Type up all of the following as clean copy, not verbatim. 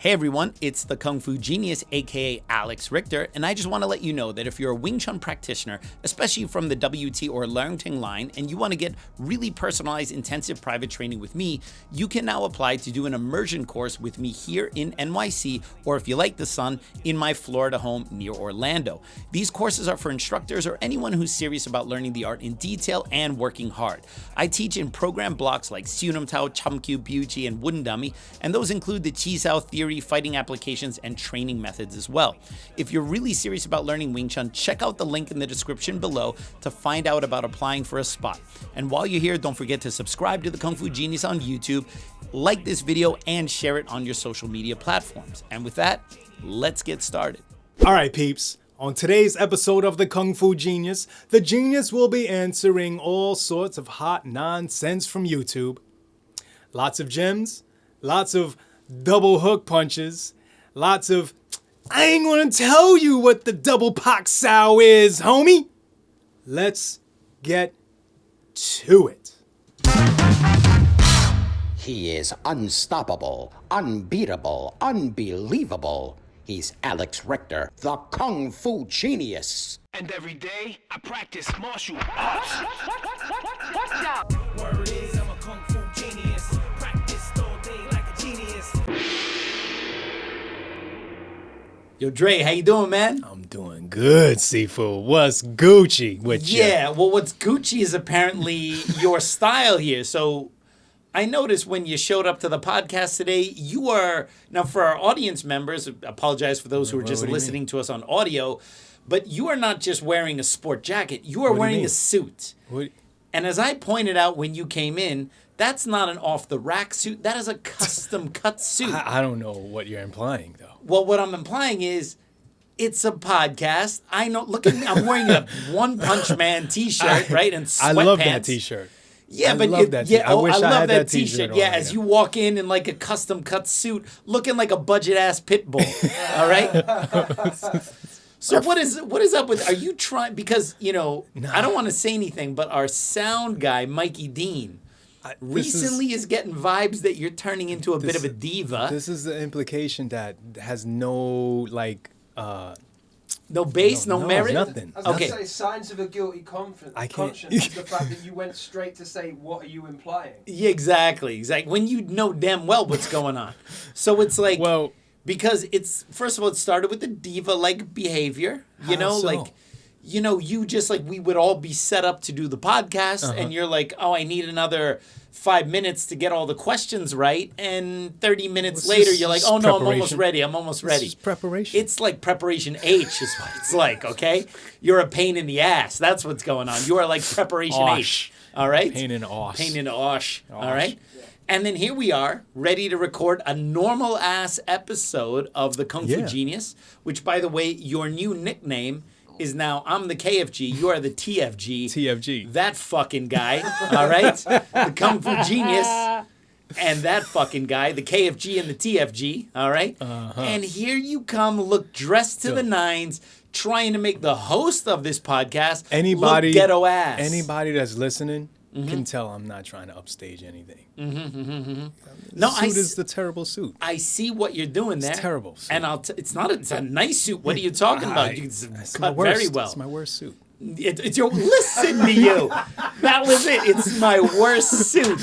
Hey everyone, it's the Kung Fu Genius, aka Alex Richter, and I just want to let you know that if you're a Wing Chun practitioner, especially from the WT or Learning Ting line, and you want to get really personalized intensive private training with me, you can now apply to do an immersion course with me here in NYC, or if you like the sun, in my Florida home near Orlando. These courses are for instructors or anyone who's serious about learning the art in detail and working hard. I teach in program blocks like Sunam Tao, Chumkyu, Buji, and Wooden Dummy, and those include the Chi Sao theory, fighting applications, and training methods as well. If you're really serious about learning Wing Chun, check out the link in the description below to find out about applying for a spot. And while you're here, don't forget to subscribe to the Kung Fu Genius on YouTube, like this video, and share it on your social media platforms. And with that, let's get started. All right, peeps. On today's episode of the Kung Fu Genius, the genius will be answering all sorts of hot nonsense from YouTube. Lots of gems, lots of double hook punches, lots of, I ain't gonna tell you what the double paak sao is, homie. Let's get to it. He is unstoppable, unbeatable, unbelievable. He's Alex Richter, the Kung Fu Genius. And every day, I practice martial arts. Watch out! Word is, I'm a Kung Fu genius. Practiced all day like a genius. Yo, Dre, how you doing, man? I'm doing good, Seafood. What's Gucci with you? Yeah, well, what's Gucci is apparently your style here. So I noticed when you showed up to the podcast today, you are, now for our audience members, apologize for those who are just listening to us on audio, but you are not just wearing a sport jacket, you are wearing a suit. And as I pointed out when you came in, that's not an off-the-rack suit, that is a custom-cut suit. I don't know what you're implying, though. Well, what I'm implying is, it's a podcast. I know, look at me, I'm wearing a One Punch Man t-shirt, right, and sweatpants. I love that t-shirt. Yeah, I but love that yeah, I wish I had that t-shirt. t-shirt Yeah, on, as you walk in like a custom cut suit, looking like a budget ass pit bull. All right. So what is up with? Are you trying? Because I don't want to say anything, but our sound guy Mikey Deane recently is getting vibes that you're turning into a bit of a diva. This is the implication that has no no base, no merit? Nothing. I was going to say, signs of a guilty conscience is the fact that you went straight to say, what are you implying? Yeah, exactly. When you know damn well what's going on. So it's like, well, because it's, first of all, it started with the diva-like behavior. You just like, we would all be set up to do the podcast, and you're like, oh, I need another 5 minutes to get all the questions right, and 30 minutes later, you're like, oh no, I'm almost ready. It's preparation. It's like preparation H is what it's like, okay? You're a pain in the ass. That's what's going on. You are like preparation H, all right? Pain in the osh, all right? Yeah. And then here we are, ready to record a normal-ass episode of the Kung Fu Genius, which, by the way, your new nickname is now, I'm the KFG, you are the TFG. TFG. That fucking guy, all right? The Kung Fu Genius and that fucking guy, the KFG and the TFG, all right? And here you come, look dressed to the nines, trying to make the host of this podcast look ghetto ass. Anybody that's listening can tell I'm not trying to upstage anything. No, the suit is the terrible suit. I see what you're doing there. It's terrible suit. And it's a nice suit. What are you talking about? It's cut very well. It's my worst suit. It's your, listen to you. That was it. It's my worst suit.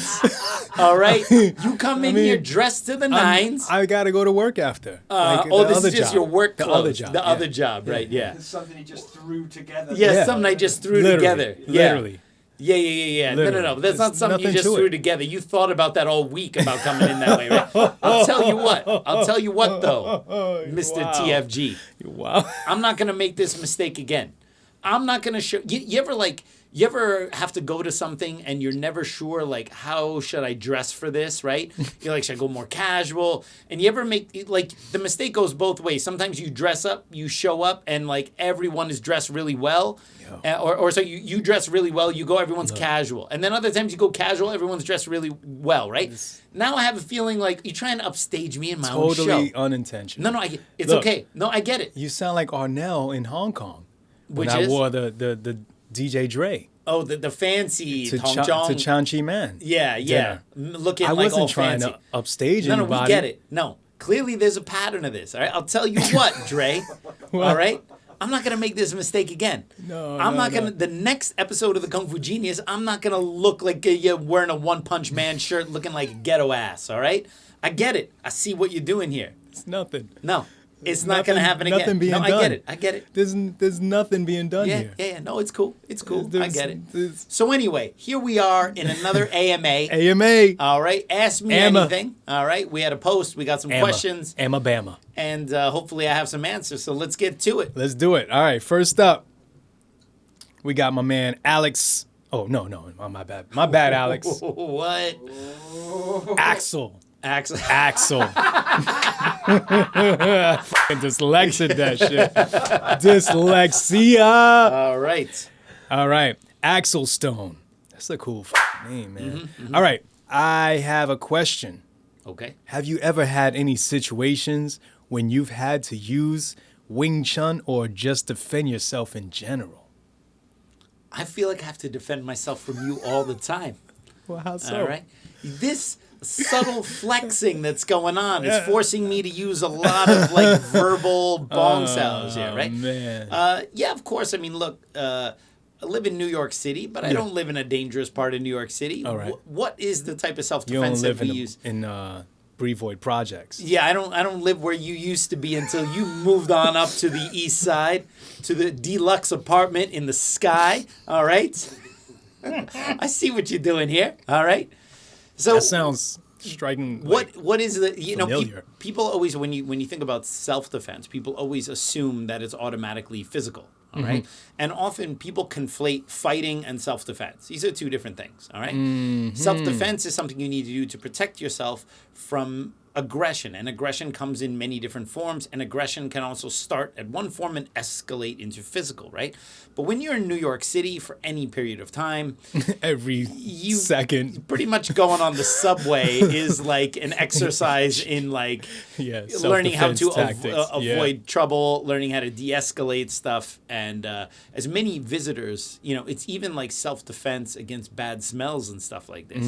All right? You come in here dressed to the nines. I got to go to work after. This is just your work clothes. The other job. Other job, right? Yeah. It's something you just threw together. Yeah, something I just threw together. Literally. Yeah. Literally. No. That's not something you just threw together. You thought about that all week about coming in that way, right? I'll tell you what, though, Mr. TFG. Wow. I'm not going to make this mistake again. I'm not going to show... You ever have to go to something and you're never sure, like, how should I dress for this, right? You're like, should I go more casual? And you ever make, like, the mistake goes both ways. Sometimes you dress up, you show up, and, like, everyone is dressed really well. Or so you dress really well, you go, everyone's casual. And then other times you go casual, everyone's dressed really well, right? Now I have a feeling like you're trying to upstage me in my own show. Totally unintentional. No, it's okay. No, I get it. You sound like Arnell in Hong Kong. Which when is? I wore the DJ Dre. Oh, the fancy to Chan Chi Man. Yeah. Looking I like wasn't all trying fancy. to upstage No, anybody. we get it. No, Clearly, there's a pattern of this. All right, I'll tell you what, Dre. All right, I'm not gonna make this mistake again. I'm not gonna. The next episode of the Kung Fu Genius, I'm not gonna look like you're wearing a One Punch Man shirt, looking like a ghetto ass. All right, I get it. I see what you're doing here. It's nothing. No. It's not going to happen again. Nothing being done. I get it. There's nothing being done here. Yeah. No, it's cool. I get it. So anyway, here we are in another AMA. AMA. All right. Ask me anything. All right. We had a post. We got some questions. Bama. And hopefully I have some answers. So let's get to it. Let's do it. All right. First up, we got my man Alex. Oh, no. My bad. My bad, Alex. What? Axel. Axel. Fucking dyslexic that shit. Dyslexia. All right. Axel Stone. That's a cool name, man. All right. I have a question. Okay. Have you ever had any situations when you've had to use Wing Chun or just defend yourself in general? I feel like I have to defend myself from you all the time. Well, how so? All right. This subtle flexing that's going on is forcing me to use a lot of like verbal bong sounds here, right? Man. Yeah, of course. I mean, look, I live in New York City, but I don't live in a dangerous part of New York City. All right. What is the type of You self-defense don't live that we use? in Brevoort projects. Yeah, I don't live where you used to be until you moved on up to the east side, to the deluxe apartment in the sky. All right. I see what you're doing here. All right. So that sounds striking. What is the people always when you think about self-defense, people always assume that it's automatically physical. All right. And often people conflate fighting and self-defense. These are two different things. All right. Self-defense is something you need to do to protect yourself from aggression. And aggression comes in many different forms. And aggression can also start at one form and escalate into physical, right? But when you're in New York City for any period of time, every second, pretty much going on the subway is like an exercise in like learning how to avoid trouble, learning how to de-escalate stuff. And as many visitors, it's even like self-defense against bad smells and stuff like this.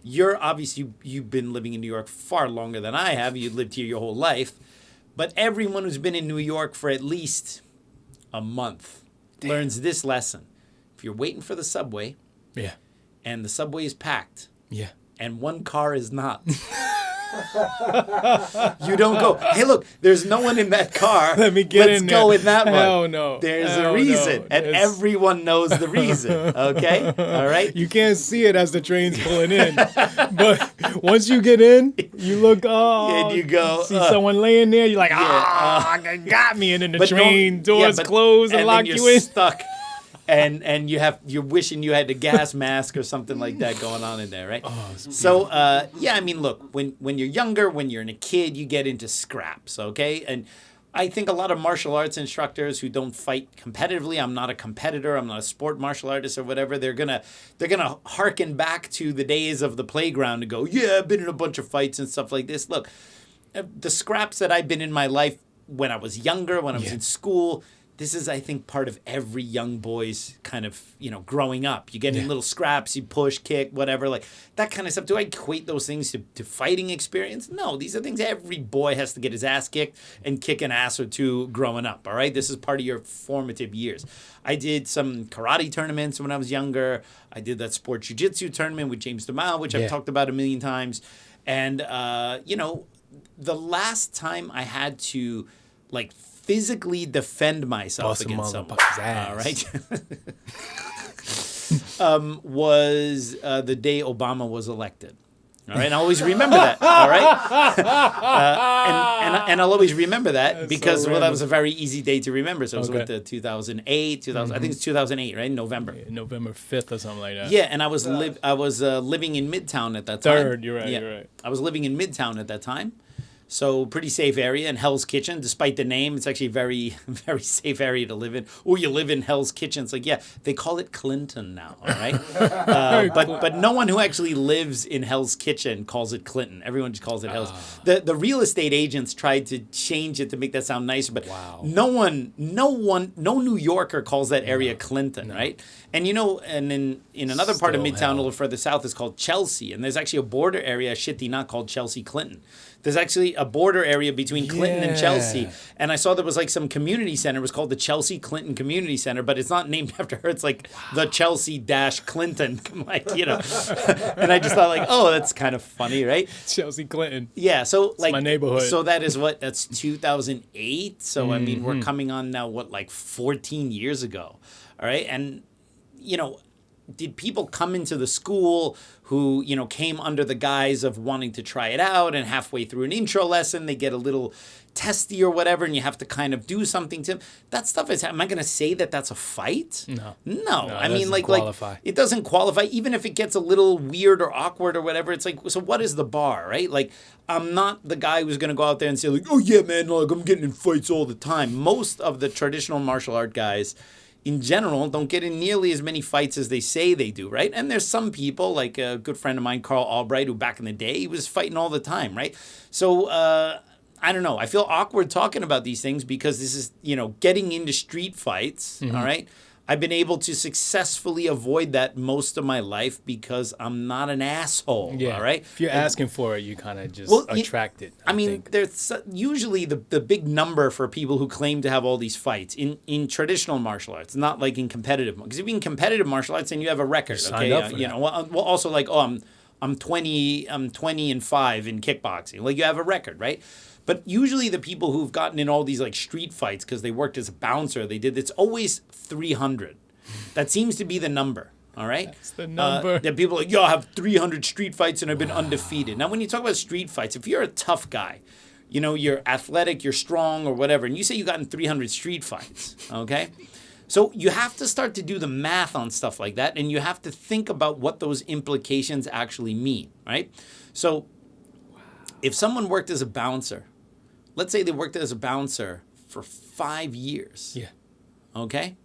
You're obviously, you've been living in New York far longer than I have. You've lived here your whole life. But everyone who's been in New York for at least a month learns this lesson. If you're waiting for the subway, and the subway is packed, and one car is not, you don't go, hey, look, there's no one in that car. Let me get Let's in go there. in that one. Hell no. There's a reason, and everyone knows the reason. Okay, all right. You can't see it as the train's pulling in, but once you get in, you look. And you go. See someone laying there. You're like, got me. And then the train doors close and lock you in. Stuck. And you're wishing you had the gas mask or something like that going on in there, right? So I mean, look, when you're younger, when you're a kid, you get into scraps, okay? And I think a lot of martial arts instructors who don't fight competitively, I'm not a competitor, I'm not a sport martial artist or whatever, they're gonna harken back to the days of the playground and go, yeah, I've been in a bunch of fights and stuff like this. Look, the scraps that I've been in my life when I was younger, when I was in school, this is, I think, part of every young boy's kind of, growing up. You get in little scraps, you push, kick, whatever, like that kind of stuff. Do I equate those things to fighting experience? No, these are things every boy has to get his ass kicked and kick an ass or two growing up, all right? This is part of your formative years. I did some karate tournaments when I was younger. I did that sport jiu-jitsu tournament with James DeMille, which I've talked about a million times. And, the last time I had to, physically defend myself against someone, all right, was the day Obama was elected. All right, and I always remember that. All right, and I'll always remember that because that was a very easy day to remember. So it was with the 2008, I think it's 2008, right? November 5th or something like that. Yeah, and I was living in Midtown at that time. You're right. I was living in Midtown at that time. So pretty safe area in Hell's Kitchen, despite the name. It's actually a very, very safe area to live in. Or you live in Hell's Kitchen. It's like, they call it Clinton now, all right? But no one who actually lives in Hell's Kitchen calls it Clinton. Everyone just calls it Hell's. The real estate agents tried to change it to make that sound nicer, but no New Yorker calls that area Clinton, right? And and in another part of Midtown, a little further south, is called Chelsea. And there's actually a border area, Shitty, not called Chelsea Clinton. There's actually a border area between Clinton and Chelsea. Yeah. And I saw there was like some community center. It was called the Chelsea Clinton Community Center, but it's not named after her. It's like the Chelsea-Clinton. Like, you know. And I just thought like, oh, that's kind of funny, right? Chelsea Clinton. Yeah, so like my neighborhood. So that's 2008. So I mean, we're coming on now like 14 years ago. All right? And you know, did people come into the school who, you know, came under the guise of wanting to try it out, and halfway through an intro lesson they get a little testy or whatever, and you have to kind of do something to them? That stuff is, am I going to say that that's a fight? No. I mean, like it doesn't qualify. Even if it gets a little weird or awkward or whatever, it's like, so what is the bar, right? Like, I'm not the guy who's going to go out there and say like, oh yeah, man, like I'm getting in fights all the time. Most of the traditional martial art guys in general don't get in nearly as many fights as they say they do, right? And there's some people, like a good friend of mine, Carl Albright, who back in the day, he was fighting all the time, right? So, I don't know. I feel awkward talking about these things because this is, you know, getting into street fights, all right? I've been able to successfully avoid that most of my life because I'm not an asshole, all right? If you're asking for it, you kind of just attract it. I mean, there's usually the big number for people who claim to have all these fights in traditional martial arts, not like in competitive. Because if you're in competitive martial arts, then you have a record, okay? You know, well, also like, oh, I'm 20 and 5 in kickboxing. Like you have a record, right? But usually the people who've gotten in all these like street fights because they worked as a bouncer, it's always 300. That seems to be the number. All right? That's the number. People are like, yo, I have 300 street fights and I've been undefeated. Now, when you talk about street fights, if you're a tough guy, you know, you're athletic, you're strong or whatever, and you say you got in 300 street fights, okay? So you have to start to do the math on stuff like that, and you have to think about what those implications actually mean, right? So if someone worked as a bouncer, let's say they worked as a bouncer for 5 years. Yeah. Okay?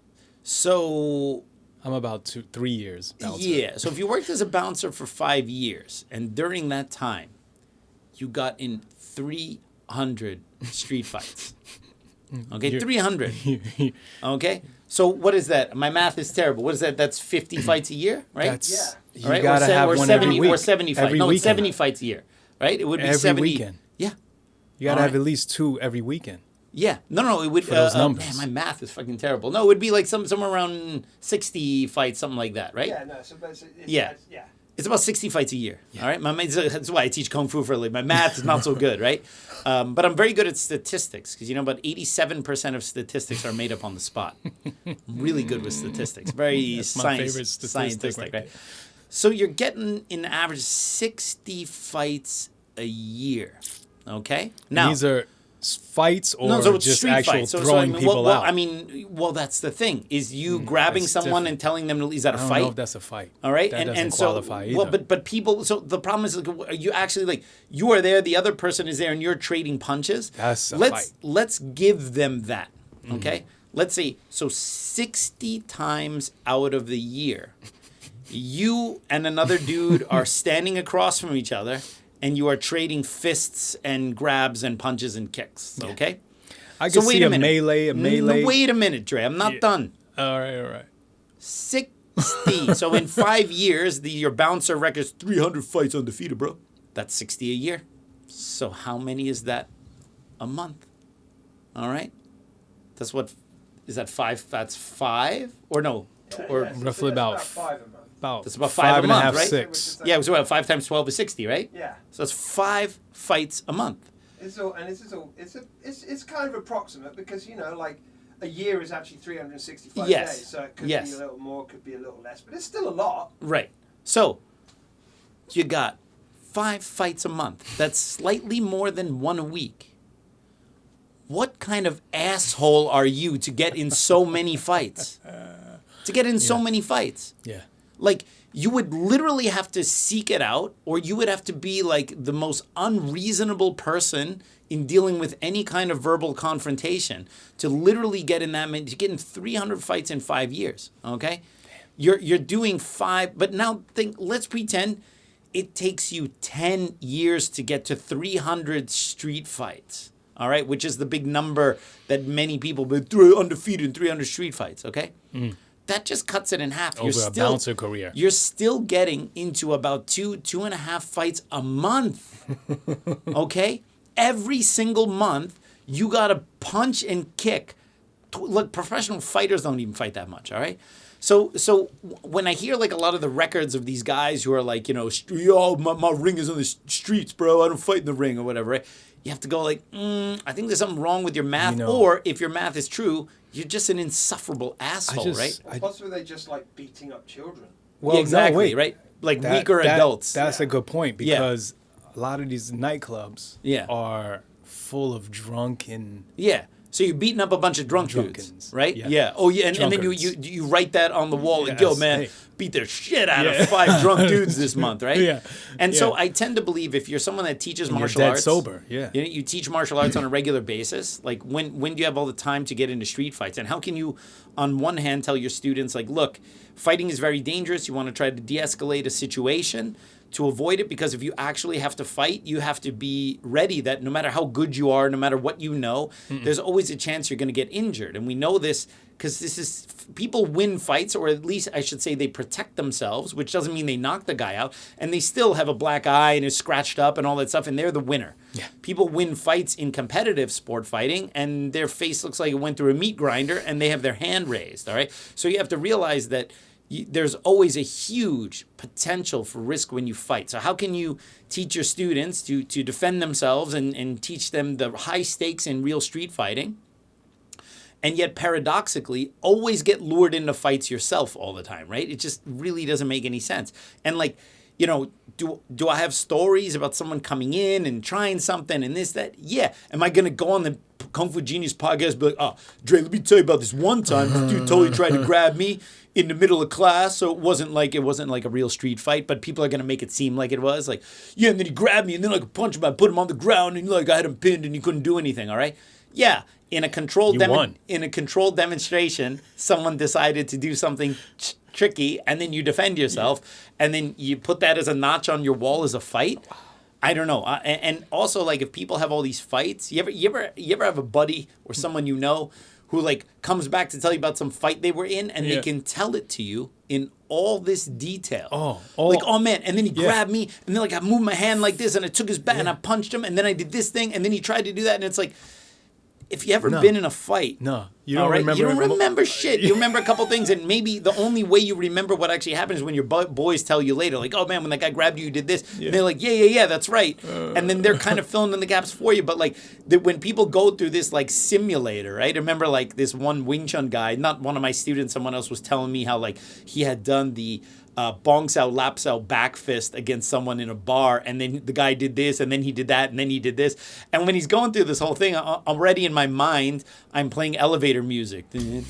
So I'm about 3 years bouncer. Yeah. So if you worked as a bouncer for 5 years, and during that time, you got in 300 street fights. Okay? 300. Okay? So what is that? My math is terrible. What is that? That's 50 fights a year, right? You right? gotta have one 70, every week. Or 70 fights. Every No, weekend. 70 fights a year, right? It would be every 70. Weekend. Yeah. You gotta have at least 2 every weekend. Yeah. No, it would. For those numbers. Man, my math is fucking terrible. No, it would be like somewhere around 60 fights, something like that, right? Yeah, no. So Yeah. It's about 60 fights a year. Yeah. All right. That's why I teach Kung Fu for a living. My math is not so good, right? But I'm very good at statistics because, you know, about 87% of statistics are made up on the spot. I'm really good with statistics. Very That's my favorite statistic scientific, right? So you're getting, in average, 60 fights a year. Okay? Now, and these are fights or it's just street actual fights. throwing people out? I mean, that's the thing. Is you grabbing that's someone different. and telling them, is that a I don't fight? know if that's a fight. All right, That and doesn't so qualify either. but people. So the problem is, like, you actually like you are there, the other person is there, and you're trading punches. That's a let's fight. let's give them that. Okay, let's say so 60 times out of the year, you and another dude are standing across from each other, and you are trading fists and grabs and punches and kicks. Okay. I can see a melee. Wait a minute, Dre. I'm not done. All right. 60. So in 5 years, your bouncer record's 300 fights undefeated, bro. That's 60 a year. So how many is that a month? All right. That's what, is that 5? That's 5? Or no? Roughly about 5 a month. That's about 5 a month, half, right? 6. Yeah, so about 5 times 12 is 60, right? Yeah. So that's 5 fights a month. It's kind of approximate because, you know, like a year is actually 365 days, so it could be a little more, could be a little less, but it's still a lot. Right. So you got 5 fights a month. That's slightly more than 1 a week. What kind of asshole are you to get in so many fights? So many fights. Yeah. Like, you would literally have to seek it out, or you would have to be like the most unreasonable person in dealing with any kind of verbal confrontation to literally get in that many, to get in 300 fights in 5 years. Okay? You're doing 5, but now let's pretend it takes you 10 years to get to 300 street fights. All right? Which is the big number that many people, but undefeated in 300 street fights. Okay? That just cuts it in half. Over a bouncer career. You're still getting into about 2.5 fights a month. Okay? every single month, you got to punch and kick. Look, professional fighters don't even fight that much, all right? So when I hear like a lot of the records of these guys who are like, yo, my ring is on the streets, bro. I don't fight in the ring or whatever, right? You have to go like, I think there's something wrong with your math. Or if your math is true, you're just an insufferable asshole, right? Or possibly they're just like beating up children. Well, yeah, exactly, right? Like weaker adults. That's a good point because a lot of these nightclubs are full of drunken. Yeah. So you're beating up a bunch of dudes, right? Yeah. Oh, yeah. And then you write that on the wall, like, yo, man, beat the shit out of 5 drunk dudes this month, right? Yeah. And so I tend to believe if you're someone that teaches martial arts, sober, you teach martial arts on a regular basis. Like, when do you have all the time to get into street fights? And how can you, on one hand, tell your students, like, look, fighting is very dangerous. You want to try to de-escalate a situation to avoid it, because if you actually have to fight, you have to be ready that no matter how good you are, no matter what you know, there's always a chance you're going to get injured. And we know this because people win fights, or at least I should say they protect themselves, which doesn't mean they knock the guy out, and they still have a black eye and is scratched up and all that stuff, and they're the winner. Yeah. People win fights in competitive sport fighting, and their face looks like it went through a meat grinder, and they have their hand raised, all right? So you have to realize that there's always a huge potential for risk when you fight. So how can you teach your students to defend themselves and teach them the high stakes in real street fighting, and yet paradoxically always get lured into fights yourself all the time, right? It just really doesn't make any sense. And like, do I have stories about someone coming in and trying something and this, that? Yeah. Am I going to go on the Kung Fu Genius podcast and be like, oh, Dre, let me tell you about this one time this dude totally tried to grab me in the middle of class, so it wasn't like a real street fight, but people are going to make it seem like it was. Like, yeah, and then he grabbed me, and then I could punch him, I put him on the ground, and like I had him pinned, and he couldn't do anything, all right? Yeah, in a controlled demonstration, someone decided to do something tricky, and then you defend yourself, and then you put that as a notch on your wall as a fight. I don't know. And also, like, if people have all these fights, you ever have a buddy or someone you know who like comes back to tell you about some fight they were in, and they can tell it to you in all this detail. Like, oh man, and then he grabbed me, and then like I moved my hand like this, and I took his bat and I punched him, and then I did this thing, and then he tried to do that, and it's like, if you ever been in a fight, you don't remember. You don't remember shit. You remember a couple things, and maybe the only way you remember what actually happened is when your boys tell you later, like, oh man, when that guy grabbed you, you did this. And they're like, yeah, that's right. And then they're kind of filling in the gaps for you. But like, when people go through this like simulator, right? I remember like this one Wing Chun guy, not one of my students, someone else was telling me how like he had done the bong sao lap sao back fist against someone in a bar, and then the guy did this, and then he did that, and then he did this. And when he's going through this whole thing, already in my mind, I'm playing elevator music. And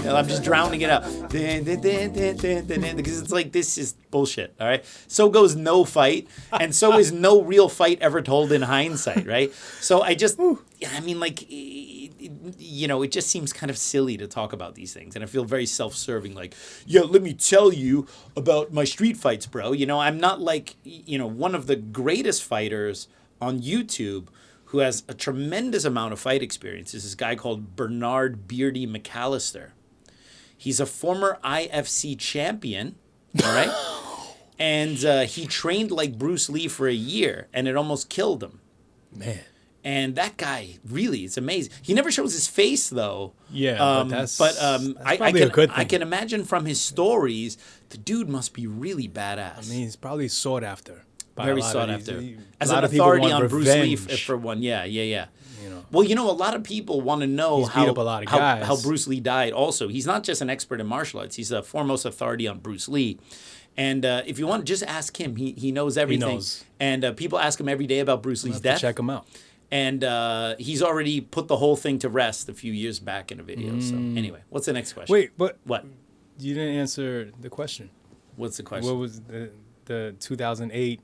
I'm just drowning it out. Because it's like, this is bullshit, all right? So goes no fight, and so is no real fight ever told in hindsight, right? So I just, I mean, like, it just seems kind of silly to talk about these things. And I feel very self-serving, like, yeah, let me tell you about my street fights, bro. I'm not like, one of the greatest fighters on YouTube who has a tremendous amount of fight experience is this guy called Bernard Beardy McAllister. He's a former IFC champion, all right? And he trained like Bruce Lee for a year, and it almost killed him. Man. And that guy, really, it's amazing. He never shows his face, though. Yeah, but that's I a good thing. I can imagine from his stories, the dude must be really badass. I mean, he's probably sought after. Very sought after. As an authority on Bruce Lee, for one. Yeah. Well, a lot of people want to know how Bruce Lee died also. He's not just an expert in martial arts. He's the foremost authority on Bruce Lee. And if you want, just ask him. He knows everything. He knows. And people ask him every day about Bruce Lee's death. Check him out. And he's already put the whole thing to rest a few years back in a video. So anyway, what's the next question? Wait, but what? You didn't answer the question. What's the question? What was the 2008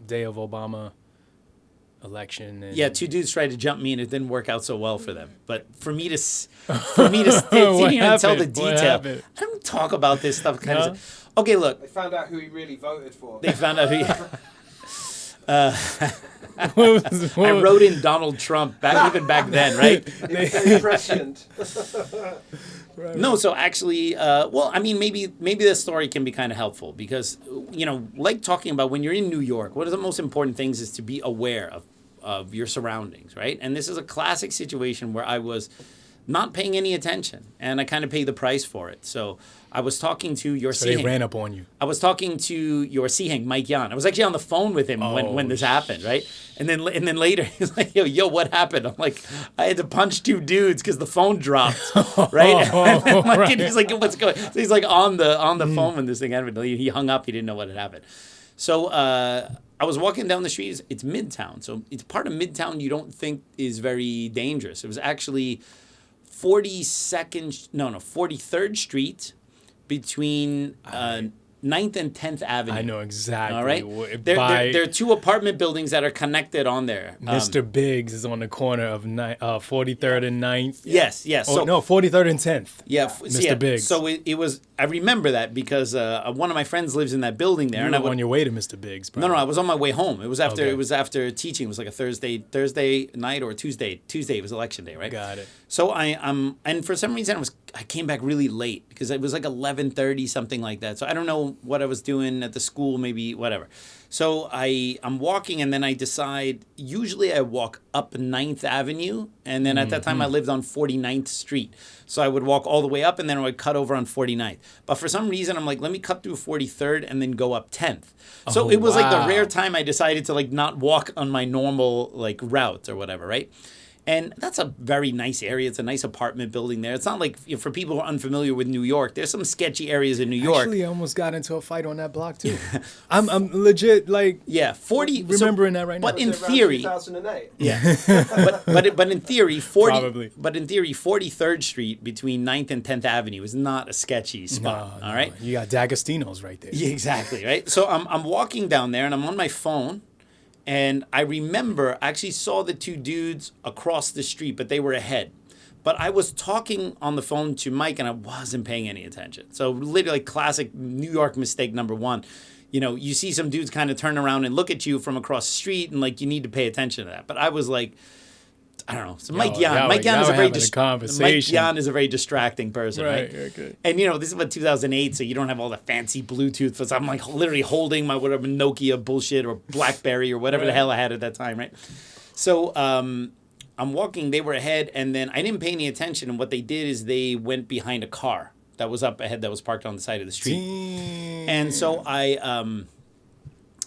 day of Obama election? And yeah, 2 dudes tried to jump me, and it didn't work out so well for them. But for me to sit here and tell the detail, I don't talk about this stuff. Okay, look. They found out who he really voted for. They found out who. I wrote in Donald Trump even back then, right? Very prescient. No, so actually, maybe this story can be kind of helpful because, like talking about when you're in New York, one of the most important things is to be aware of your surroundings, right? And this is a classic situation where I was not paying any attention, and I kind of paid the price for it. So I was talking to your So they ran up on you. I was talking to your C-Hang, Mike Yan. I was actually on the phone with him when this happened, right? And then later, he's like, yo, what happened? I'm like, I had to punch 2 dudes because the phone dropped, right? And he's like, what's going on? So he's like on the phone when this thing happened. He hung up. He didn't know what had happened. So I was walking down the street. It's Midtown. So it's part of Midtown you don't think is very dangerous. It was actually 43rd Street between 9th and 10th Avenue. I know exactly. All right? There are 2 apartment buildings that are connected on there. Mr. Biggs is on the corner of 43rd and 9th. Yes. Oh, no, 43rd and 10th. Yeah. Mr. Biggs. So it was, I remember that because one of my friends lives in that building there. You and were on your way to Mr. Biggs, probably. No, I was on my way home. It was after Okay. It was after teaching. It was like a Thursday night or Tuesday. Tuesday was election day, right? Got it. So and for some reason I came back really late because it was like 11:30, something like that. So I don't know what I was doing at the school, maybe whatever. So I'm walking, and then I decide, usually I walk up 9th Avenue, and then at that time I lived on 49th Street. So I would walk all the way up, and then I would cut over on 49th. But for some reason, I'm like, let me cut through 43rd and then go up 10th. So it was like the rare time I decided to like not walk on my normal like route or whatever, right? And that's a very nice area. It's a nice apartment building there. It's not like, for people who are unfamiliar with New York, there's some sketchy areas in New York. Actually, I almost got into a fight on that block too. I'm legit like 40. remembering that right now. But in Was it around theory, 2008. yeah. but in theory, 40. Probably. But in theory, 43rd Street between 9th and 10th Avenue is not a sketchy spot. No, all right. You got D'Agostino's right there. Yeah, exactly. Right. So I'm walking down there, and I'm on my phone. And I remember I actually saw the 2 dudes across the street, but they were ahead. But I was talking on the phone to Mike, and I wasn't paying any attention. So literally classic New York mistake number 1. You know, you see some dudes kind of turn around and look at you from across the street, and like you need to pay attention to that. But I was like, I don't know. So Mike Yan is a very distracting person, right? Okay. And this is about 2008, so you don't have all the fancy Bluetooth. So I'm like literally holding my whatever Nokia bullshit or BlackBerry or whatever the hell I had at that time, right? So I'm walking. They were ahead, and then I didn't pay any attention. And what they did is they went behind a car that was up ahead that was parked on the side of the street. And so I'm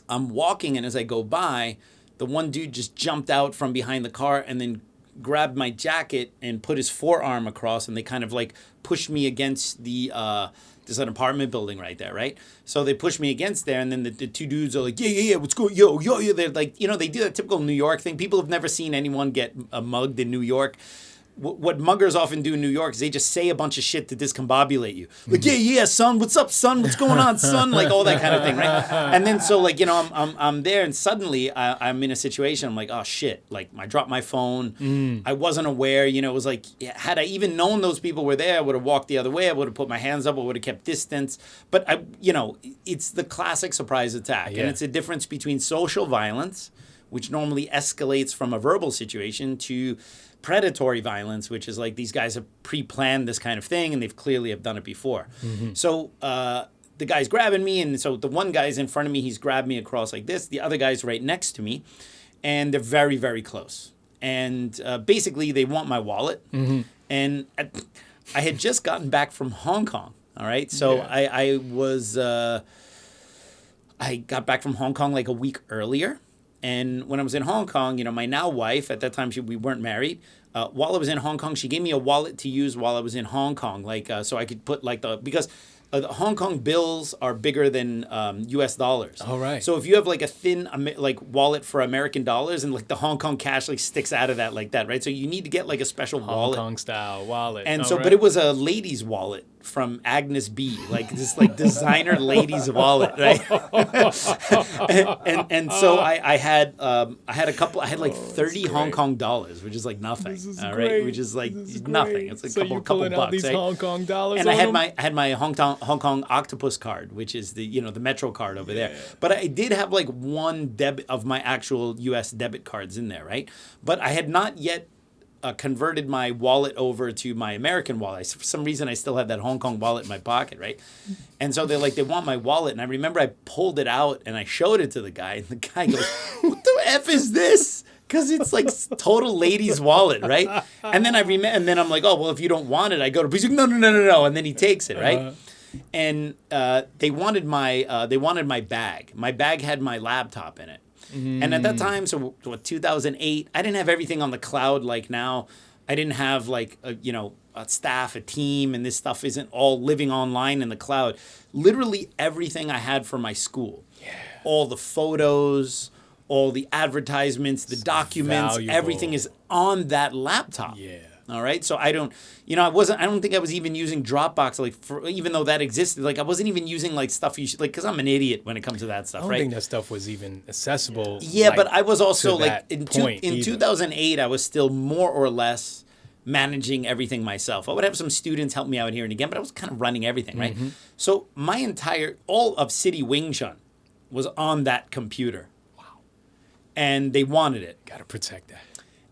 walking, and as I go by, the one dude just jumped out from behind the car and then grabbed my jacket and put his forearm across, and they kind of like pushed me against the there's an apartment building right there, right? So they pushed me against there, and then the 2 dudes are like, yeah, what's going, yo. They're like, they do that typical New York thing. People have never seen anyone get mugged in New York. What muggers often do in New York is they just say a bunch of shit to discombobulate you. Like, yeah, son, what's up, son? What's going on, son? Like, all that kind of thing, right? And then so, like, I'm there, and suddenly I'm in a situation. I'm like, oh, shit. Like, I dropped my phone. I wasn't aware. It was like, had I even known those people were there, I would have walked the other way. I would have put my hands up. I would have kept distance. But, it's the classic surprise attack. Yeah. And it's a difference between social violence, which normally escalates from a verbal situation, to predatory violence, which is like these guys have pre-planned this kind of thing, and they've clearly have done it before. So the guy's grabbing me, and so the one guy's in front of me, he's grabbed me across like this. The other guy's right next to me, and they're very, very close. And basically, they want my wallet. And I had just gotten back from Hong Kong, all right? So I got back from Hong Kong like a week earlier. And when I was in Hong Kong, my now wife, at that time we weren't married. While I was in Hong Kong, she gave me a wallet to use while I was in Hong Kong, like so I could put like because the Hong Kong bills are bigger than U.S. dollars. All right. So if you have like a thin like wallet for American dollars, and like the Hong Kong cash like sticks out of that like that, right? So you need to get like a special wallet. Hong Kong style wallet. And all so, right. but it was a lady's wallet from Agnes B, like this like designer ladies wallet, right? and so I had like 30 Hong Kong dollars, which is like nothing, all right? great. Which is like This is nothing. great. It's like So a you couple pulling out bucks, these right? Hong Kong dollars And I on had them? my Hong Kong Octopus card, which is the the Metro card over there. But I did have like one debit of my actual U.S. debit cards in there, right? But I had not yet converted my wallet over to my American wallet. For some reason, I still have that Hong Kong wallet in my pocket, right? And so they want my wallet. And I remember I pulled it out and I showed it to the guy. And the guy goes, "What the F is this?" Because it's like total lady's wallet, right? And then and then I'm like, oh, well, if you don't want it, I go to, he's like, no. And then he takes it, right? And they wanted my bag. My bag had my laptop in it. And at that time, so what, 2008, I didn't have everything on the cloud like now. I didn't have like, a staff, a team, and this stuff isn't all living online in the cloud. Literally everything I had for my school, all the photos, all the advertisements, the documents, valuable. Everything is on that laptop. Yeah. All right. So I don't think I was even using Dropbox, even though that existed. Like I wasn't even using like stuff because I'm an idiot when it comes to that stuff, I don't right? think that stuff was even accessible. Yeah, but I was also to like that in point 2008, I was still more or less managing everything myself. I would have some students help me out here and again, but I was kind of running everything, right? So my all of City Wing Chun was on that computer. And they wanted it. Got to protect that.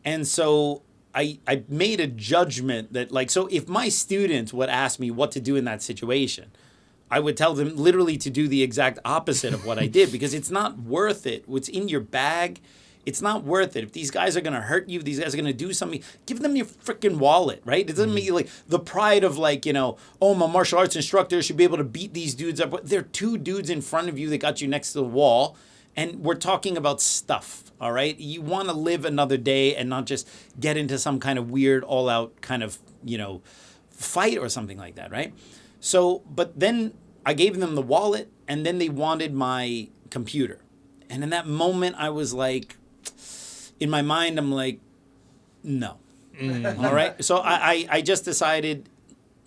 And so I made a judgment that, like, so if my students would ask me what to do in that situation, I would tell them literally to do the exact opposite of what I did because it's not worth it. What's in your bag, it's not worth it. If these guys are going to hurt you, if these guys are going to do something, give them your freaking wallet, right? It doesn't mean like the pride of like, oh, my martial arts instructor should be able to beat these dudes up. There are two dudes in front of you that got you next to the wall. And we're talking about stuff, all right? You want to live another day and not just get into some kind of weird, all-out kind of, fight or something like that, right? So, but then I gave them the wallet, and then they wanted my computer. And in that moment, I was like, in my mind, I'm like, no. All right? So I just decided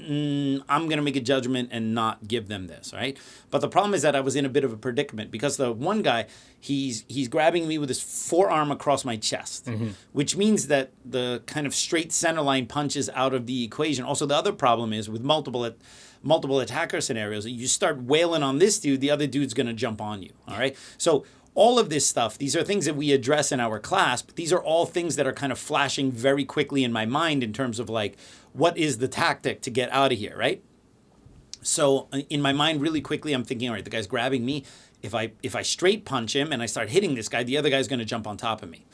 I'm going to make a judgment and not give them this, right? But the problem is that I was in a bit of a predicament because the one guy, he's grabbing me with his forearm across my chest, which means that the kind of straight center line punch is out of the equation. Also, the other problem is with multiple attacker scenarios, you start wailing on this dude, the other dude's going to jump on you, all right? So all of this stuff, these are things that we address in our class, but these are all things that are kind of flashing very quickly in my mind in terms of like, what is the tactic to get out of here, right? So in my mind, really quickly, I'm thinking, all right, the guy's grabbing me. If I straight punch him and I start hitting this guy, the other guy's going to jump on top of me.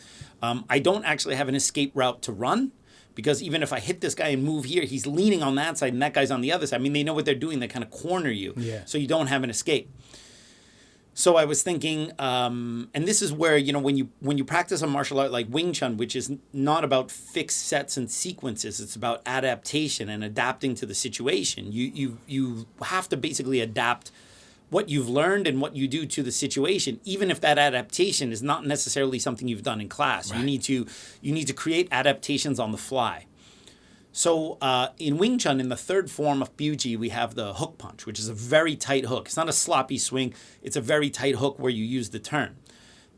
I don't actually have an escape route to run because even if I hit this guy and move here, he's leaning on that side and that guy's on the other side. I mean, they know what they're doing. They kind of corner you. Yeah. So you don't have an escape. So I was thinking, and this is where, when you practice a martial art like Wing Chun, which is not about fixed sets and sequences, it's about adaptation and adapting to the situation. You have to basically adapt what you've learned and what you do to the situation, even if that adaptation is not necessarily something you've done in class. Right. You need to create adaptations on the fly. So in Wing Chun, in the third form of Biuji, we have the hook punch, which is a very tight hook. It's not a sloppy swing. It's a very tight hook where you use the turn.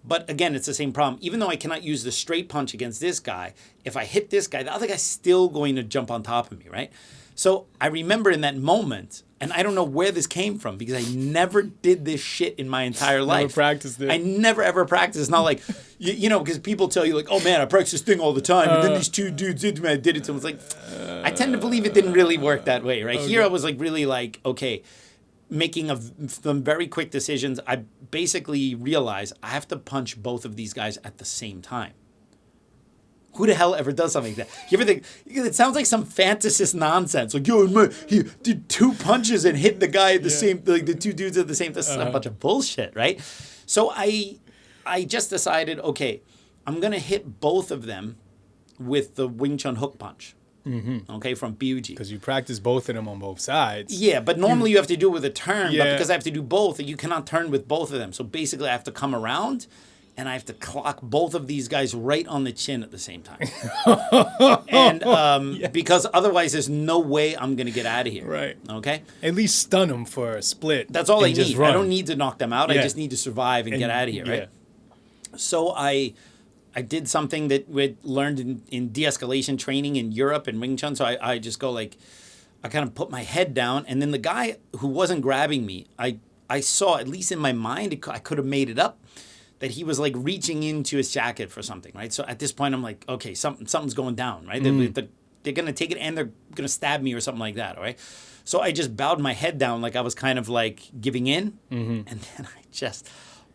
But again, it's the same problem. Even though I cannot use the straight punch against this guy, if I hit this guy, the other guy's still going to jump on top of me, right? So I remember in that moment, and I don't know where this came from because I never did this shit in my entire life. Never practiced it. I never ever practiced. It's not like, because people tell you like, oh man, I practice this thing all the time. And then these two dudes did it to them. It's like, I tend to believe it didn't really work that way, right? Okay. Here I was like really like, okay, making some very quick decisions. I basically realized I have to punch both of these guys at the same time. Who the hell ever does something like that? You ever think, it sounds like some fantasist nonsense. Like, he did two punches and hit the guy at the same, like the two dudes at the same time. This is a bunch of bullshit, right? So I just decided, okay, I'm going to hit both of them with the Wing Chun hook punch. Okay, from Biuji. Because you practice both of them on both sides. Yeah, but normally you have to do it with a turn. But because I have to do both, you cannot turn with both of them. So basically I have to come around and I have to clock both of these guys right on the chin at the same time. And because otherwise there's no way I'm going to get out of here. Right. Okay? At least stun them for a split. That's all I need. Run. I don't need to knock them out. I just need to survive and get out of here, right? So I did something that we learned in de-escalation training in Europe and Wing Chun. So I just go like, I kind of put my head down. And then the guy who wasn't grabbing me, I saw, at least in my mind, I could have made it up, that he was like reaching into his jacket for something, right? So at this point, I'm like, okay, something's going down, right? They're going to take it and they're going to stab me or something like that, all right? So I just bowed my head down like I was kind of like giving in. And then I just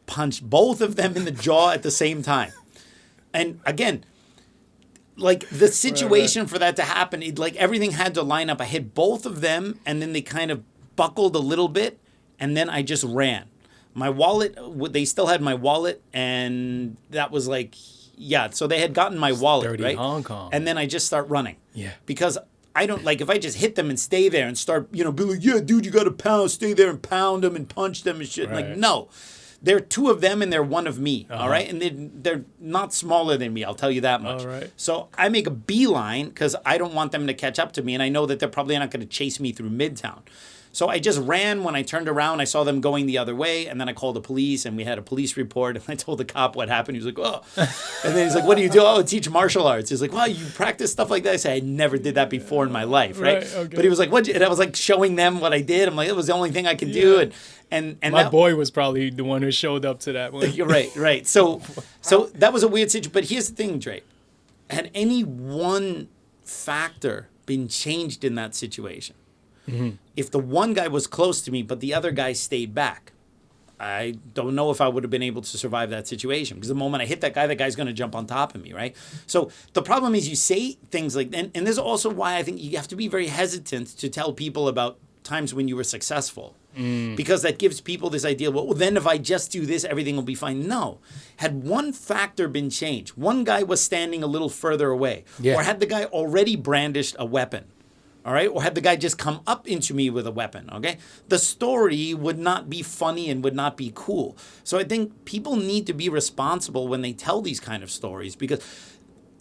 punched both of them in the jaw at the same time. And again, like the situation for that to happen, like everything had to line up. I hit both of them, and then they kind of buckled a little bit, and then I just ran. My wallet, they still had my wallet, and that was like, yeah. So they had gotten my wallet, dirty right? Hong Kong. And then I just start running. Yeah. Because I don't, like, if I just hit them and stay there and start, be like, yeah, dude, you got to stay there and pound them and punch them and shit. Right. Like, no. There are two of them and they're one of me, all right? And they're not smaller than me, I'll tell you that much. All right. So I make a beeline because I don't want them to catch up to me, and I know that they're probably not going to chase me through Midtown. So I just ran. When I turned around, I saw them going the other way, and then I called the police, and we had a police report, and I told the cop what happened. He was like, oh. And then he's like, what do you do? Oh, I teach martial arts. He's like, well, you practice stuff like that? I said, I never did that before in my life, right? Okay. But he was like, what? And I was like showing them what I did. I'm like, it was the only thing I could do. And my boy was probably the one who showed up to that one. You're right. So that was a weird situation. But here's the thing, Dre. Had any one factor been changed in that situation, if the one guy was close to me, but the other guy stayed back, I don't know if I would have been able to survive that situation. Because the moment I hit that guy's going to jump on top of me, right? So the problem is you say things like, and this is also why I think you have to be very hesitant to tell people about times when you were successful. Because that gives people this idea, well, then if I just do this, everything will be fine. No. Had one factor been changed, one guy was standing a little further away, or had the guy already brandished a weapon, all right? Or had the guy just come up into me with a weapon, okay? The story would not be funny and would not be cool. So I think people need to be responsible when they tell these kind of stories, because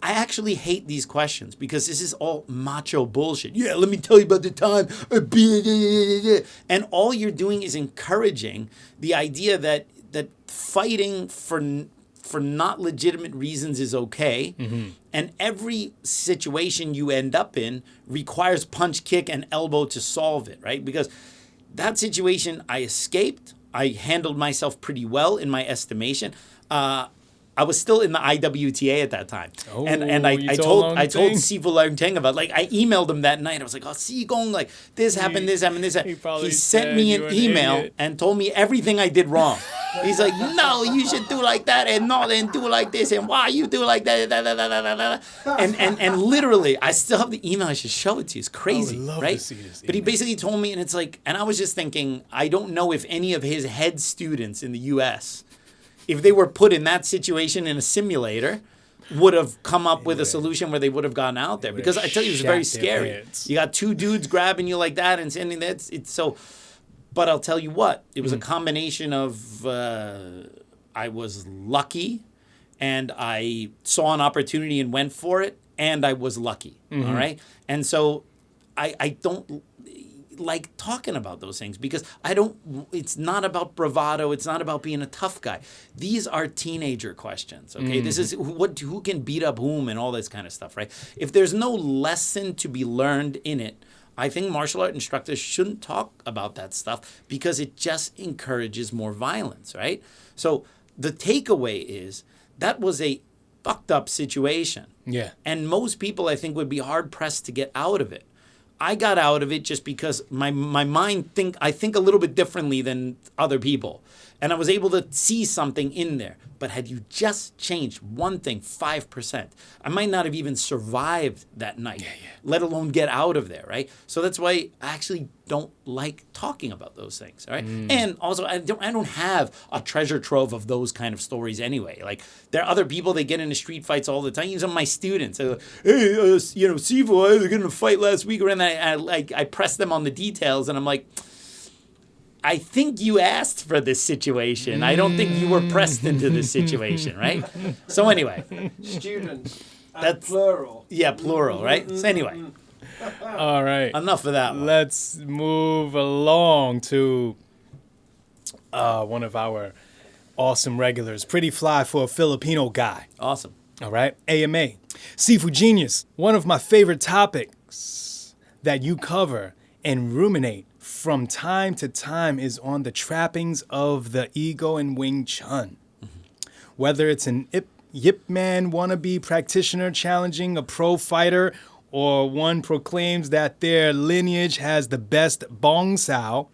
I actually hate these questions because this is all macho bullshit. Yeah, let me tell you about the time. And all you're doing is encouraging the idea that fighting for not legitimate reasons is okay. And every situation you end up in requires punch, kick, and elbow to solve it, right? Because that situation, I escaped. I handled myself pretty well in my estimation. I was still in the IWTA at that time. Oh, and I told Sifu Leung Ting about, like, I emailed him that night. I was like, oh, see, going, like, this happened. He sent me an email and told me everything I did wrong. He's like, no, you should do like that and not and do like this and why you do like that. And literally, I still have the email. I should show it to you. It's crazy, I would love right? to see this But he basically told me, and it's like, and I was just thinking, I don't know if any of his head students in the U.S., if they were put in that situation in a simulator, would have come up with a solution where they would have gone out there. Because I tell you, it was very scary. You got two dudes grabbing you like that and sending that. It's so. But I'll tell you what, it was a combination of I was lucky, and I saw an opportunity and went for it, and I was lucky. All right, and so I don't like talking about those things because it's not about bravado. It's not about being a tough guy. These are teenager questions, okay? This is who can beat up whom and all this kind of stuff, right? If there's no lesson to be learned in it, I think martial art instructors shouldn't talk about that stuff because it just encourages more violence, right? So the takeaway is that was a fucked up situation. Yeah. And most people, I think, would be hard pressed to get out of it. I got out of it just because my mind I think a little bit differently than other people. And I was able to see something in there. But had you just changed one thing, 5%, I might not have even survived that night, let alone get out of there, right? So that's why I actually don't like talking about those things, all right? And also, I don't have a treasure trove of those kind of stories anyway. Like, there are other people that get into street fights all the time. Even some of my students, they're like, hey, Sifu, I was getting in a fight last week, and I press them on the details, and I'm like, I think you asked for this situation. I don't think you were pressed into this situation, right? So anyway. Students. That's plural. Yeah, plural, right? So anyway. All right. Enough of that one. Let's move along to one of our awesome regulars. Pretty fly for a Filipino guy. Awesome. All right. AMA. Sifu Genius. One of my favorite topics that you cover and ruminate from time to time is on the trappings of the ego in Wing Chun. Whether it's an Yip Man wannabe practitioner challenging a pro fighter, or one proclaims that their lineage has the best Bong Sao,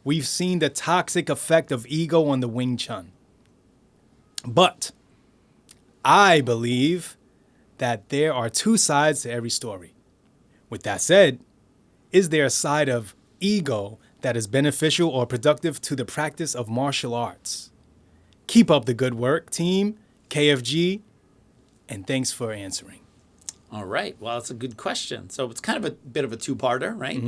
we've seen the toxic effect of ego on the Wing Chun. But I believe that there are two sides to every story. With that said, is there a side of ego that is beneficial or productive to the practice of martial arts? Keep up the good work, team, KFG, and thanks for answering. All right. Well, that's a good question. So it's kind of a bit of a two-parter, right?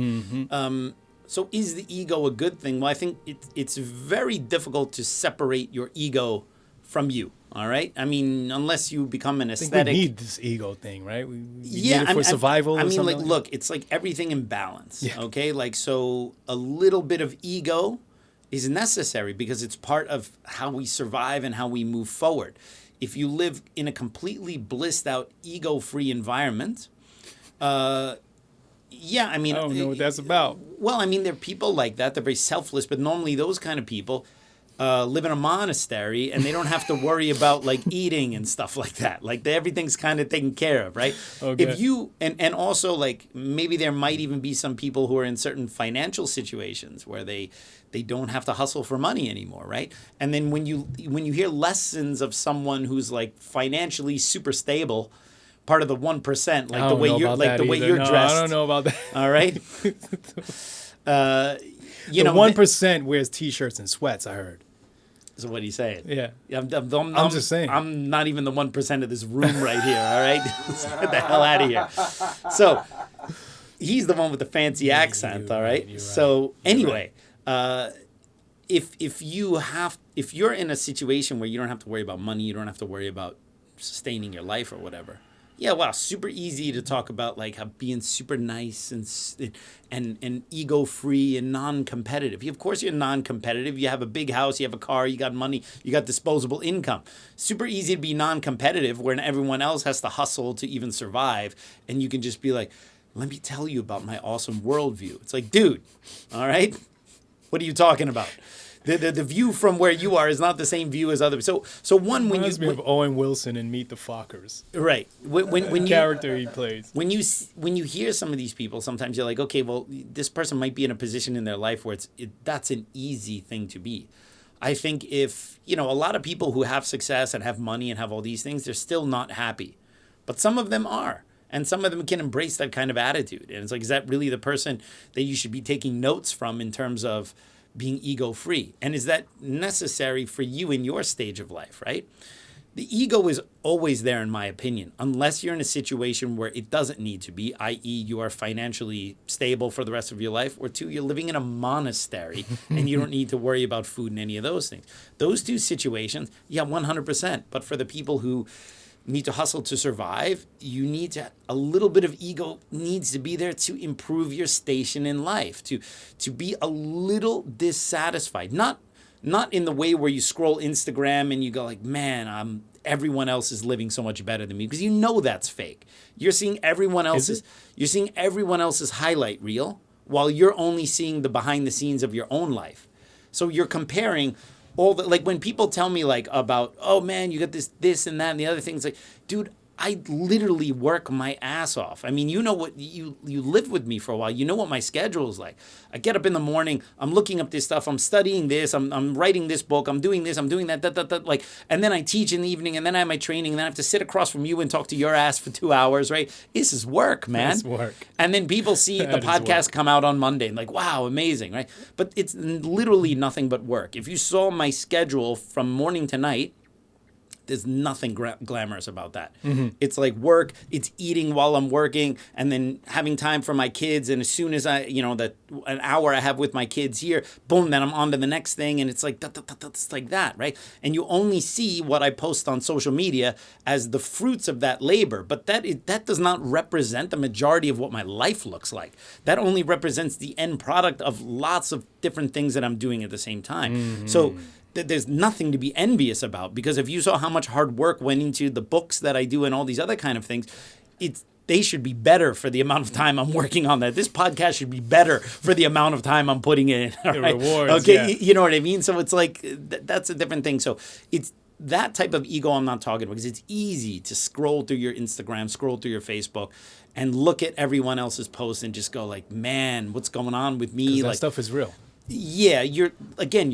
So is the ego a good thing? Well, I think it's very difficult to separate your ego from you. All right. I mean, unless you become an aesthetic. I think we need this ego thing, right? We need it for survival. I mean, or something like, look, it's like everything in balance. Yeah. Okay. Like, so a little bit of ego is necessary because it's part of how we survive and how we move forward. If you live in a completely blissed out, ego-free environment, yeah, I mean, I don't know what that's about. Well, I mean, there are people like that. They're very selfless, but normally those kind of people live in a monastery and they don't have to worry about like eating and stuff like that. Like everything's kind of taken care of, right? Okay. If you and also like maybe there might even be some people who are in certain financial situations where they don't have to hustle for money anymore, right? And then when you hear lessons of someone who's like financially super stable, part of the 1%, like the way you're dressed. I don't know about that. All right. You know, 1% wears t-shirts and sweats, I heard. So what are you saying? Yeah. I'm just saying. I'm not even the 1% of this room right here, all right? Get the hell out of here. So he's the one with the fancy accent, all right? So anyway, if you're in a situation where you don't have to worry about money, you don't have to worry about sustaining your life or whatever. Yeah, wow, super easy to talk about like how being super nice and ego-free and non-competitive. Of course you're non-competitive. You have a big house, you have a car, you got money, you got disposable income. Super easy to be non-competitive when everyone else has to hustle to even survive. And you can just be like, let me tell you about my awesome worldview. It's like, dude, all right? What are you talking about? The view from where you are is not the same view as others. So one when reminds me of Owen Wilson in Meet the Fockers. Right. When character he plays. When you hear some of these people, sometimes you're like, okay, well, this person might be in a position in their life where that's an easy thing to be. I think if a lot of people who have success and have money and have all these things, they're still not happy, but some of them are. And some of them can embrace that kind of attitude. And it's like, is that really the person that you should be taking notes from in terms of being ego-free? And is that necessary for you in your stage of life, right? The ego is always there, in my opinion, unless you're in a situation where it doesn't need to be, i.e. you are financially stable for the rest of your life, or two, you're living in a monastery and you don't need to worry about food and any of those things. Those two situations, yeah, 100%. But for the people who need to hustle to survive, a little bit of ego needs to be there to improve your station in life, to be a little dissatisfied. Not in the way where you scroll Instagram and you go like, man, everyone else is living so much better than me, because that's fake. You're seeing everyone else's highlight reel while you're only seeing the behind the scenes of your own life. So you're comparing all the, like when people tell me like about, oh man, you got this and that and the other things, like, dude, I literally work my ass off. I mean, what you lived with me for a while. You know what my schedule is like. I get up in the morning, I'm looking up this stuff, I'm studying this, I'm writing this book, I'm doing this, I'm doing that, like, and then I teach in the evening, and then I have my training, and then I have to sit across from you and talk to your ass for 2 hours, right? This is work, man. It's work. And then people see the podcast come out on Monday and like, wow, amazing, right? But it's literally nothing but work. If you saw my schedule from morning to night, there's nothing glamorous about that. Mm-hmm. It's like work, it's eating while I'm working, and then having time for my kids. And as soon as an hour I have with my kids here, boom, then I'm on to the next thing. And it's like, it's like that, right? And you only see what I post on social media as the fruits of that labor. But that does not represent the majority of what my life looks like. That only represents the end product of lots of different things that I'm doing at the same time. Mm-hmm. So there's nothing to be envious about, because if you saw how much hard work went into the books that I do and all these other kind of things, they should be better for the amount of time I'm working on that. This podcast should be better for the amount of time I'm putting in. Right? The rewards, okay, yeah. You know what I mean? So it's like, that's a different thing. So it's that type of ego I'm not talking about, because it's easy to scroll through your Instagram, scroll through your Facebook, and look at everyone else's posts and just go like, man, what's going on with me? That stuff is real. Yeah, you're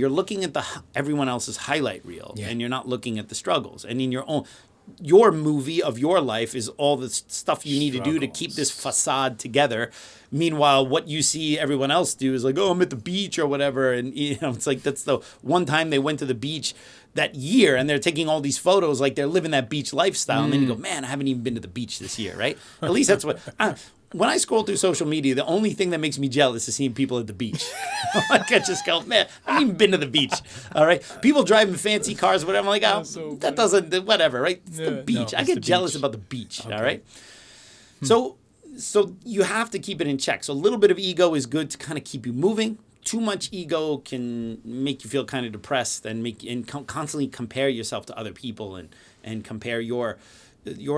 looking at everyone else's highlight reel, and you're not looking at the struggles. And in your own, your movie of your life is all the stuff you need to do to keep this facade together. Meanwhile, what you see everyone else do is like, oh, I'm at the beach or whatever. And, you know, it's like that's the one time they went to the beach that year and they're taking all these photos like they're living that beach lifestyle. And then you go, man, I haven't even been to the beach this year, right? At least that's what... when I scroll through social media, the only thing that makes me jealous is seeing people at the beach. Like I just go, man, I haven't even been to the beach. All right, people driving fancy cars, whatever. I'm like, oh, that doesn't, whatever, right? It's the beach. I get jealous about the beach. Okay. All right. So you have to keep it in check. So a little bit of ego is good to kind of keep you moving. Too much ego can make you feel kind of depressed and constantly compare yourself to other people and compare your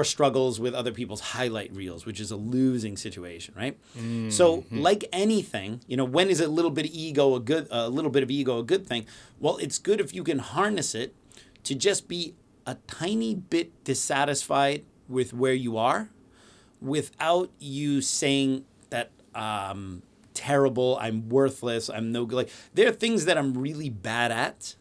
struggles with other people's highlight reels, which is a losing situation, right? Mm-hmm. So, like anything, you know, when is a little bit of ego a good thing? Well, it's good if you can harness it to just be a tiny bit dissatisfied with where you are, without you saying that terrible, I'm worthless, I'm no good. Like, there are things that I'm really bad at,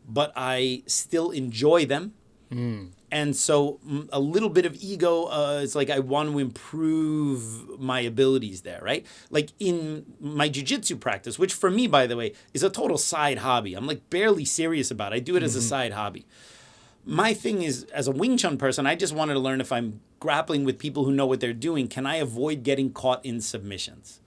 but I still enjoy them. Mm. And so a little bit of ego is like I want to improve my abilities there, right? Like in my jiu-jitsu practice, which for me, by the way, is a total side hobby. I'm like barely serious about it. I do it as a side hobby. My thing is, as a Wing Chun person, I just wanted to learn if I'm grappling with people who know what they're doing, can I avoid getting caught in submissions?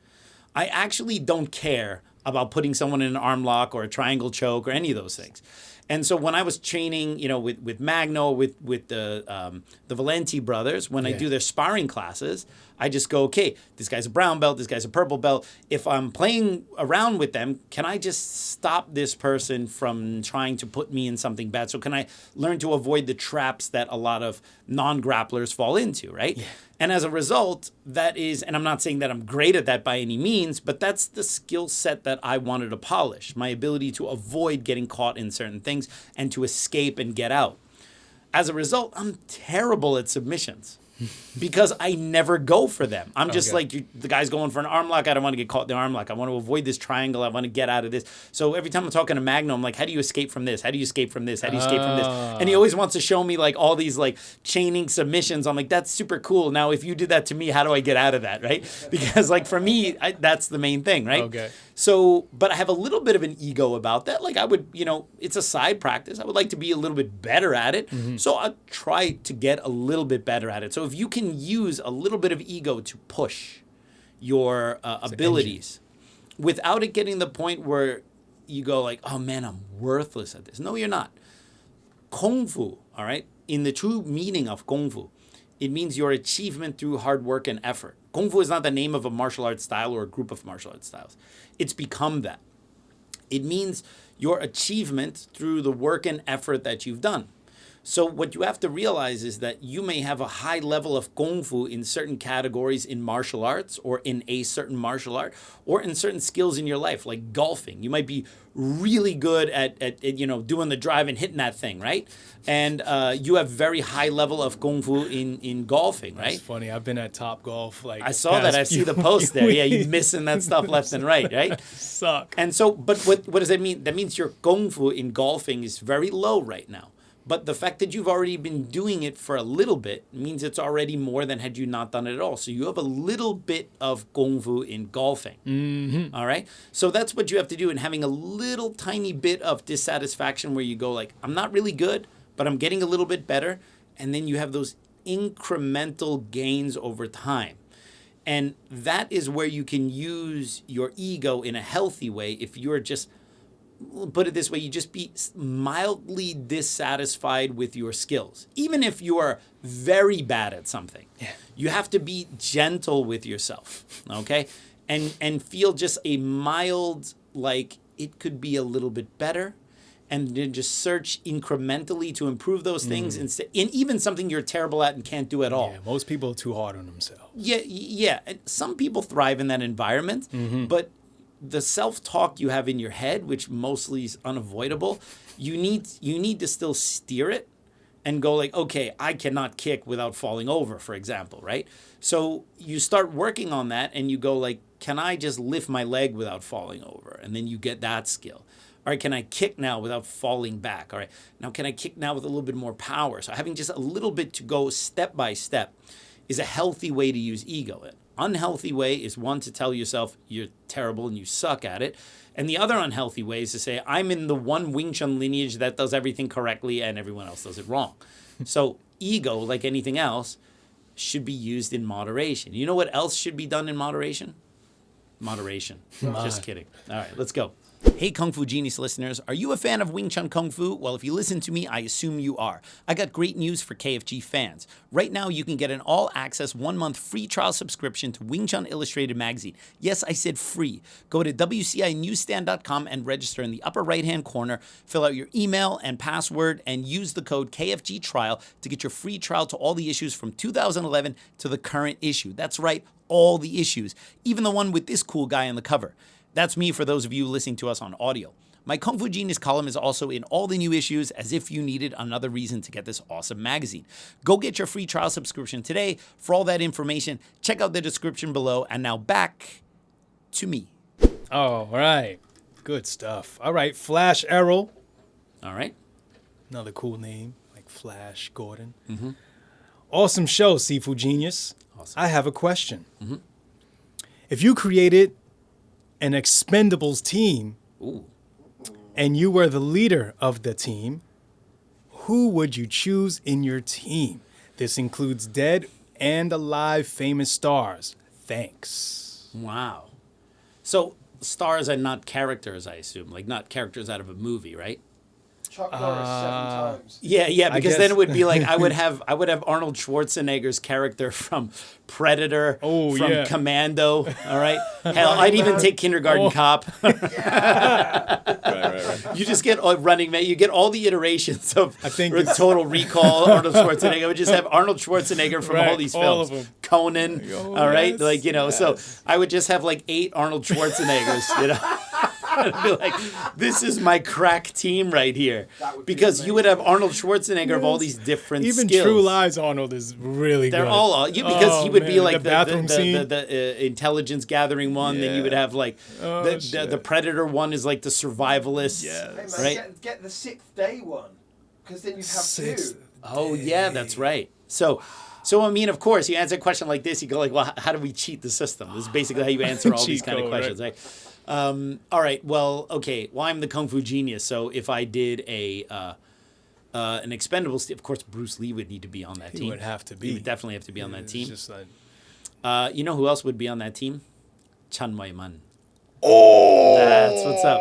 I actually don't care about putting someone in an arm lock or a triangle choke or any of those things. And so when I was training, you know, with Magno, with the Valenti brothers, when I do their sparring classes, I just go, okay, this guy's a brown belt, this guy's a purple belt. If I'm playing around with them, can I just stop this person from trying to put me in something bad? So can I learn to avoid the traps that a lot of non-grapplers fall into, right? Yeah. And as a result, that is, and I'm not saying that I'm great at that by any means, but that's the skill set that I wanted to polish, my ability to avoid getting caught in certain things and to escape and get out. As a result, I'm terrible at submissions because I never go for them. I'm just like, the guy's going for an arm lock. I don't want to get caught in the arm lock. I want to avoid this triangle. I want to get out of this. So every time I'm talking to Magno, I'm like, how do you escape from this? How do you escape from this? How do you escape from this? And he always wants to show me like all these like chaining submissions. I'm like, that's super cool. Now, if you did that to me, how do I get out of that, right? Because like for me, that's the main thing, right? Okay. So, but I have a little bit of an ego about that. Like I would, you know, it's a side practice. I would like to be a little bit better at it. Mm-hmm. So I'll try to get a little bit better at it. So if you can use a little bit of ego to push your abilities without it getting the point where you go like, oh man, I'm worthless at this. No, you're not. Kung Fu, all right? In the true meaning of Kung Fu, it means your achievement through hard work and effort. Kung Fu is not the name of a martial arts style or a group of martial arts styles. It's become that. It means your achievement through the work and effort that you've done. So what you have to realize is that you may have a high level of Kung Fu in certain categories in martial arts or in a certain martial art or in certain skills in your life, like golfing. You might be really good at you know, doing the drive and hitting that thing, right? And you have very high level of Kung Fu in golfing, right? That's funny. I've been at Top Golf. Like I saw that. I see the post there. Yeah, you're missing that stuff left and right, right? Suck. And so, but what does that mean? That means your Kung Fu in golfing is very low right now. But the fact that you've already been doing it for a little bit means it's already more than had you not done it at all. So you have a little bit of Kung Fu in golfing. Mm-hmm. All right? So that's what you have to do. And having a little tiny bit of dissatisfaction where you go like, I'm not really good, but I'm getting a little bit better. And then you have those incremental gains over time. And that is where you can use your ego in a healthy way if you're just... Put it this way, you just be mildly dissatisfied with your skills. Even if you are very bad at something, you have to be gentle with yourself, okay? And feel just a mild, like, it could be a little bit better, and then just search incrementally to improve those things, in even something you're terrible at and can't do at all. Yeah, most people are too hard on themselves. Yeah. And some people thrive in that environment, but... the self-talk you have in your head, which mostly is unavoidable, you need to still steer it and go like, okay, I cannot kick without falling over, for example, right? So you start working on that and you go like, can I just lift my leg without falling over? And then you get that skill. All right, can I kick now without falling back? All right, now can I kick now with a little bit more power? So having just a little bit to go step by step is a healthy way to use ego. An unhealthy way is one to tell yourself you're terrible and you suck at it. And the other unhealthy way is to say, I'm in the one Wing Chun lineage that does everything correctly and everyone else does it wrong. So ego, like anything else, should be used in moderation. You know what else should be done in moderation? Moderation. Just kidding. All right, let's go. Hey Kung Fu Genius listeners, are you a fan of Wing Chun Kung Fu? Well, if you listen to me, I assume you are. I got great news for KFG fans. Right now, you can get an all-access 1-month free trial subscription to Wing Chun Illustrated magazine. Yes, I said free. Go to WCInewsstand.com and register in the upper right-hand corner. Fill out your email and password and use the code KFG trial to get your free trial to all the issues from 2011 to the current issue. That's right, all the issues, even the one with this cool guy on the cover. That's me for those of you listening to us on audio. My Kung Fu Genius column is also in all the new issues, as if you needed another reason to get this awesome magazine. Go get your free trial subscription today. For all that information, check out the description below. And now back to me. All right. Good stuff. All right, Flash Errol. All right. Another cool name, like Flash Gordon. Mm-hmm. Awesome show, Seafood Genius. Awesome. I have a question. Mm-hmm. If you created an Expendables team, ooh, and you were the leader of the team, who would you choose in your team? This includes dead and alive famous stars. Thanks. Wow. So stars are not characters, I assume, like not characters out of a movie, right? Chuck Norris 7 times. Yeah, because then it would be like I would have Arnold Schwarzenegger's character from Predator, from Commando, all right? Hell, I'd even take Kindergarten Cop. Right. You just get Running Man. You get all the iterations of Total Recall, Arnold Schwarzenegger. I would just have Arnold Schwarzenegger from all these films. All of them. Conan, all right? Like, so I would just have like 8 Arnold Schwarzeneggers, you know? I'd be like, this is my crack team right here. Because you would have Arnold Schwarzenegger of all these different skills. Even True Lies Arnold is really good. They're all, because he would be like the bathroom scene. The intelligence gathering one. Then you would have like the Predator one is like the survivalist. Yes. Hey, man, right? get the 6th day one. Because then you'd have 2. Oh, yeah, that's right. So, I mean, of course, you answer a question like this, you go like, well, how do we cheat the system? This is basically how you answer all these kind of questions, right? All right. Well, okay. Well, I'm the Kung Fu Genius. So if I did an Expendables, of course, Bruce Lee would need to be on that team. He would have to be. He would definitely have to be on that team. Just like... you know who else would be on that team? Chun Man. Oh, that's what's up.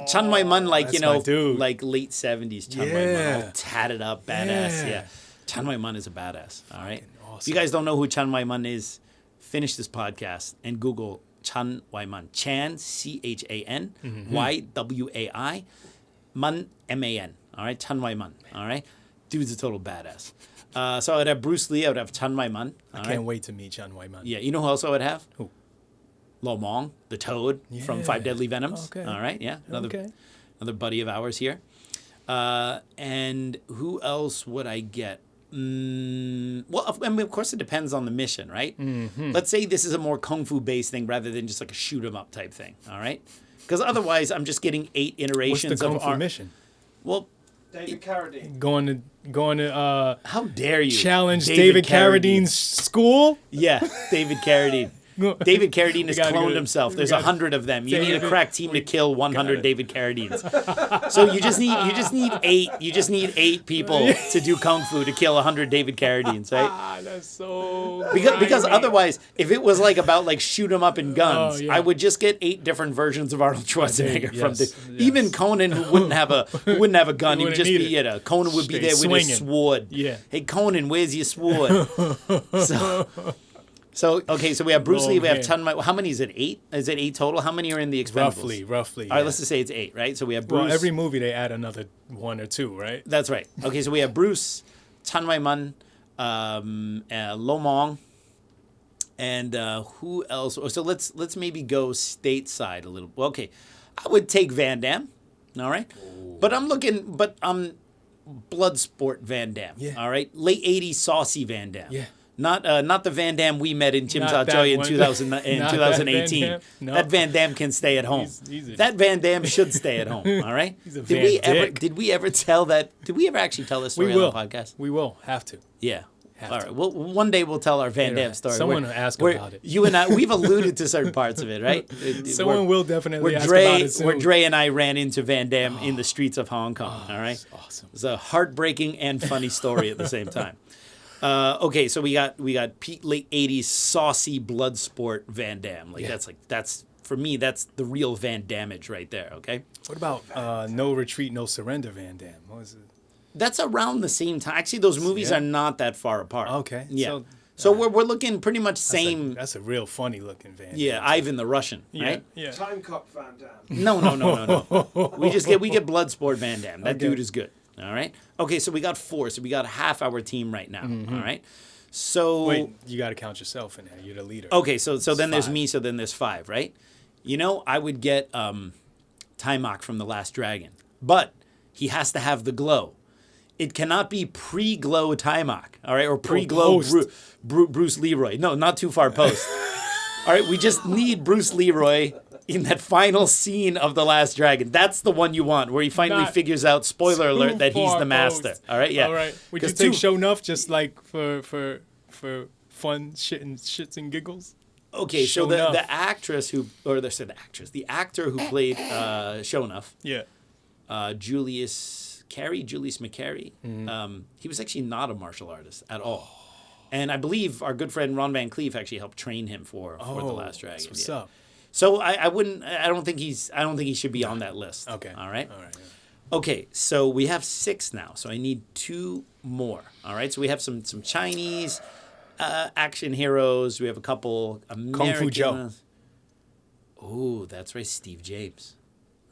Chun Man, like like late 70s Chun Man, all tatted up, badass. Yeah. Chun Man is a badass. All right. Awesome. If you guys don't know who Chun Man is, finish this podcast and Google Chun Wai-man. Chan, C-H-A-N, Y-W-A-I, Man, M-A-N. All right, Chun Wai-man. All right, dude's a total badass. So I would have Bruce Lee. I would have Chun Wai-man. I can't wait to meet Chun Wai-man. Yeah, you know who else I would have? Who? Lo Mong, the Toad from 5 Deadly Venoms. Okay. All right, yeah, another buddy of ours here. And who else would I get? Well, I mean, of course, it depends on the mission, right? Mm-hmm. Let's say this is a more kung fu based thing rather than just like a shoot 'em up type thing. All right, because otherwise, I'm just getting 8 iterations What's the kung of fu mission. Well, David Carradine. Going to. How dare you challenge David Carradine's school? Yeah, David Carradine. David Carradine has cloned himself. There's 100 of them. You need a crack team to kill 100 David Carradines. So you just need 8. You just need 8 people to do kung fu to kill 100 David Carradines, right? That's so. Because otherwise, if it was like about like shoot 'em up in guns, I would just get 8 different versions of Arnold Schwarzenegger from even Conan, who wouldn't have a gun. He would just be Conan would be there with his sword. Yeah. Hey Conan, where's your sword? So we have Bruce Lee, we have Chun Man. How many is it? 8? Is it 8 total? How many are in the Expendables? Roughly. All right, let's just say it's 8, right? So we have Bruce. Well, every movie they add another 1 or 2, right? That's right. Okay, so we have Bruce, Chun Man, Lo Mong, and who else? So let's maybe go stateside a little. Well, okay, I would take Van Damme. All right, but I'm Bloodsport Van Damme. Yeah. All right, late '80s saucy Van Damme. Yeah. Not the Van Damme we met in Chim Not Cha that Choy in one. 2000 in Not that 2018. Van Damme. No. That Van Damme can stay at home. He's That Van Damme should stay at home. All right. He's a did Van we ever? Dick. Did we ever tell that? Did we ever actually tell this story We will. on the podcast? We will have to. Yeah. Have All to. right. Well, one day we'll tell our Van Yeah, Damme story. someone will ask about it. You and I, we've alluded to certain parts of it, right? Someone will definitely where ask Dre, about it soon. Where Dre and I ran into Van Damme in the streets of Hong Kong. All right. That's awesome. It's a heartbreaking and funny story at the same time. Okay, so we got peak late '80s saucy blood sport Van Damme. That's for me, that's the real Van Dammage right there. Okay. What about No Retreat, No Surrender Van Damme? What was it? That's around the same time. Actually, those movies Yeah. are not that far apart. Okay, Yeah. So we're looking pretty much same. That's a real funny looking Van Damme. Yeah, Ivan the Russian, right? Yeah. Time Cop Van Damme. No. we get Bloodsport Van Damme. That Okay. dude is good. All right. Okay, so we got 4. So we got half our team right now. All right. So Wait, you got to count yourself in there. You're the leader. okay, so then there's 5. me. So then there's 5, right? You know, I would get Timok from The Last Dragon, but he has to have the glow. It cannot be pre-glow Timok, all right, or pre-glow post. Bruce Leroy. No, not too far post. All right, we just need Bruce Leroy in that final scene of The Last Dragon. That's the one you want, where he finally Not figures out, spoiler too alert, that he's far the master. post. All right, yeah. All right. Would 'Cause you take too- show enough just like for fun shits and giggles? Okay, so Show enough. the actress who, or the the actor who played Shonuff, Yeah. Julius McCary, he was actually not a martial artist at all. And I believe our good friend Ron Van Cleef actually helped train him for The Last Dragon. That's what's yeah. up. So I don't think he should be on that list. Okay. All right. All right. Yeah. Okay, so we have 6 now. So I need 2 more. All right. So we have some Chinese action heroes. We have a couple American. Kung Fu Joe. Oh, that's right, Steve James.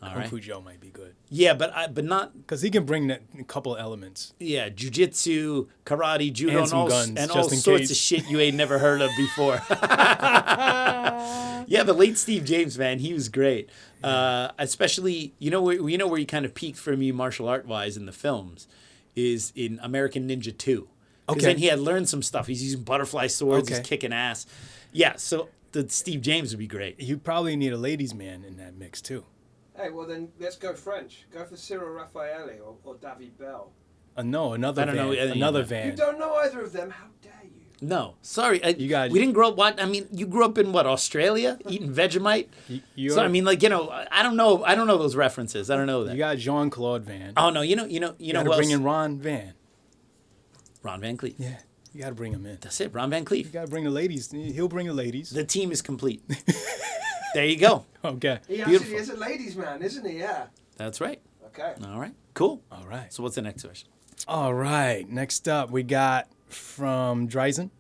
All Kung right. Fu Joe might be good Yeah, but not because he can bring that a couple elements. jujitsu, karate, judo, And some all, guns, and just all in sorts case. of shit you ain't never heard of before. Yeah, the late Steve James, man, he was great. Especially, where he kind of peaked for me martial art wise in the films is in American Ninja 2. Because Okay. then he had learned some stuff. He's using butterfly swords. Okay. He's kicking ass. Yeah, so the Steve James would be great. You probably need a ladies' man in that mix too. Hey, well then let's go French. Go for Cyril Raffaelli or David Bell. No, another I don't van. know any of Another them. van. You don't know either of them. How dare you? No, sorry. You got- we didn't grow up. What I mean, you grew up in what, Australia, eating Vegemite. You're- So I mean, I don't know those references. I don't know that. You got Jean-Claude Van. Oh no, you know you who got to else? bring in Ron Van. Ron Van Cleef. Yeah, you got to bring him in. That's it, Ron Van Cleef. You got to bring the ladies. He'll bring the ladies. The team is complete. There you go. Okay. He Beautiful. actually is a ladies' man, isn't he? Yeah. That's right. Okay. All right. Cool. All right. So what's the next question? All right. Next up, we got from Dryzen.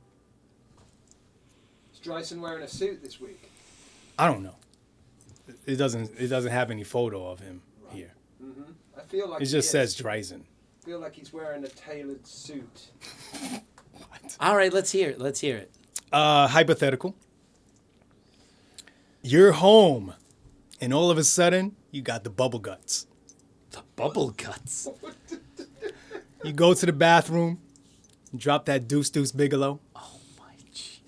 Is Dryzen wearing a suit this week? I don't know. It doesn't have any photo of him here. I feel like It just he says is. Dryzen. I feel like he's wearing a tailored suit. All right. Let's hear it. Let's hear it. Hypothetical. You're home, and all of a sudden, you got the bubble guts. The bubble guts. You go to the bathroom, drop that Deuce Bigelow. Oh my jeez.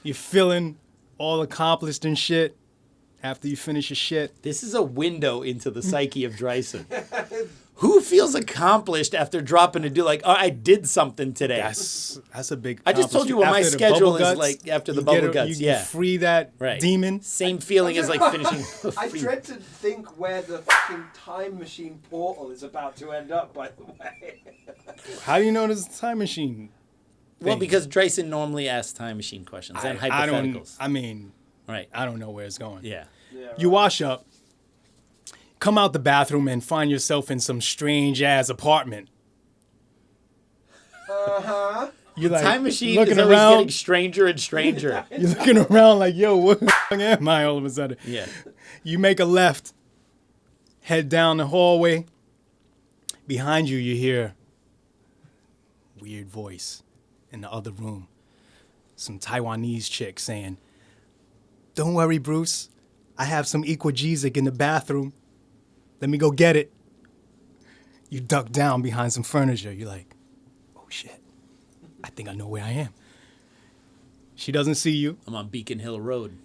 You're feeling all accomplished and shit after you finish your shit. This is a window into the psyche of Dryzen. Who feels accomplished after dropping a do like, oh, I did something today? That's a big. I just told you what my After the schedule bubble is guts, like after the you bubble get guts. you Yeah. free that Right. demon. Same feeling as like finishing. I dread to think where the fucking time machine portal is about to end up, by the way. How do you know there's a time machine? Well, thing? because Dryzen normally asks time machine questions and I don't. hypotheticals. I mean, Right. I don't know where it's going. Yeah. Yeah, You wash up, come out the bathroom, and find yourself in some strange ass apartment. Uh-huh. You're like Time machine looking is always getting around. stranger and stranger. You're looking around like, yo, what the fuck am I all of a sudden? Yeah. You make a left, head down the hallway. Behind you, you hear weird voice in the other room. Some Taiwanese chick saying, "Don't worry, Bruce. I have some Equagesic in the bathroom. Let me go get it." You duck down behind some furniture. You're like, oh shit, I think I know where I am. She doesn't see you. I'm on Beacon Hill Road.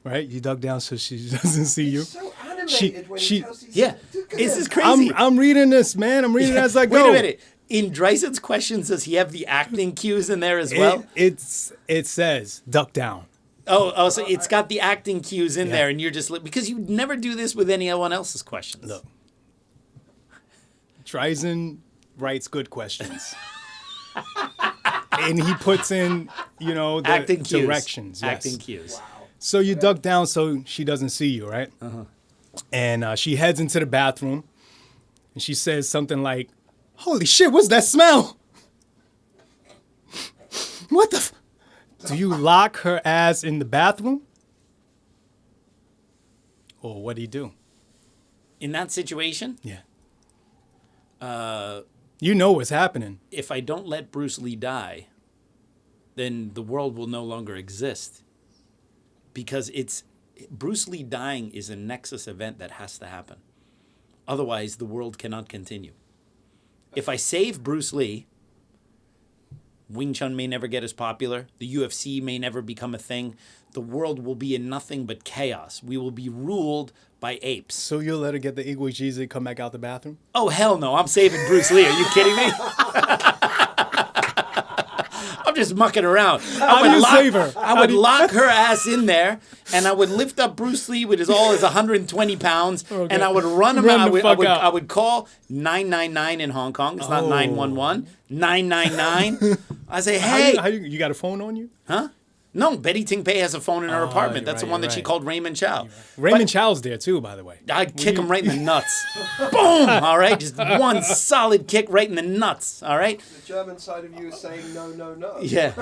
Right? You duck down so she doesn't see you. It's so animated when he tells these... Yeah. Look at This is him. crazy. I'm reading this, man. I'm reading it as I go. Wait a minute. In Dryzen's questions, does he have the acting cues in there as well? It says duck down. Oh, so it's got the acting cues in there, and you're just because you never do this with anyone else's questions. Look, Dryzen writes good questions, and he puts in, the Acting cues. directions. Yes. Acting cues. Wow. So you duck down so she doesn't see you, right? And she heads into the bathroom, and she says something like, "Holy shit, what's that smell? What the?" Do you lock her ass in the bathroom? Or what do you do? In that situation, Yeah. You know what's happening. if I don't let Bruce Lee die, then the world will no longer exist. Because Bruce Lee dying is a nexus event that has to happen. Otherwise, the world cannot continue. If I save Bruce Lee, Wing Chun may never get as popular. The UFC may never become a thing. The world will be in nothing but chaos. We will be ruled by apes. So you'll let her get the Iguajizi and come back out the bathroom? Oh, hell no. I'm saving Bruce Lee. Are you kidding me? I'm just mucking around. How do you save her? I would lock her ass in there, and I would lift up Bruce Lee with all his 120 pounds, and I would run him out. I would call 999 in Hong Kong. It's not 911. 999. I say, hey. How you got a phone on you? Huh? No, Betty Ting Pei has a phone in her apartment. you're That's right, the one that she you're called Raymond Chow. Raymond Chow's there too, by the way. I'd kick him right in the nuts. Boom! All right? Just one solid kick right in the nuts. All right? The German side of you is saying no, no, no. Yeah.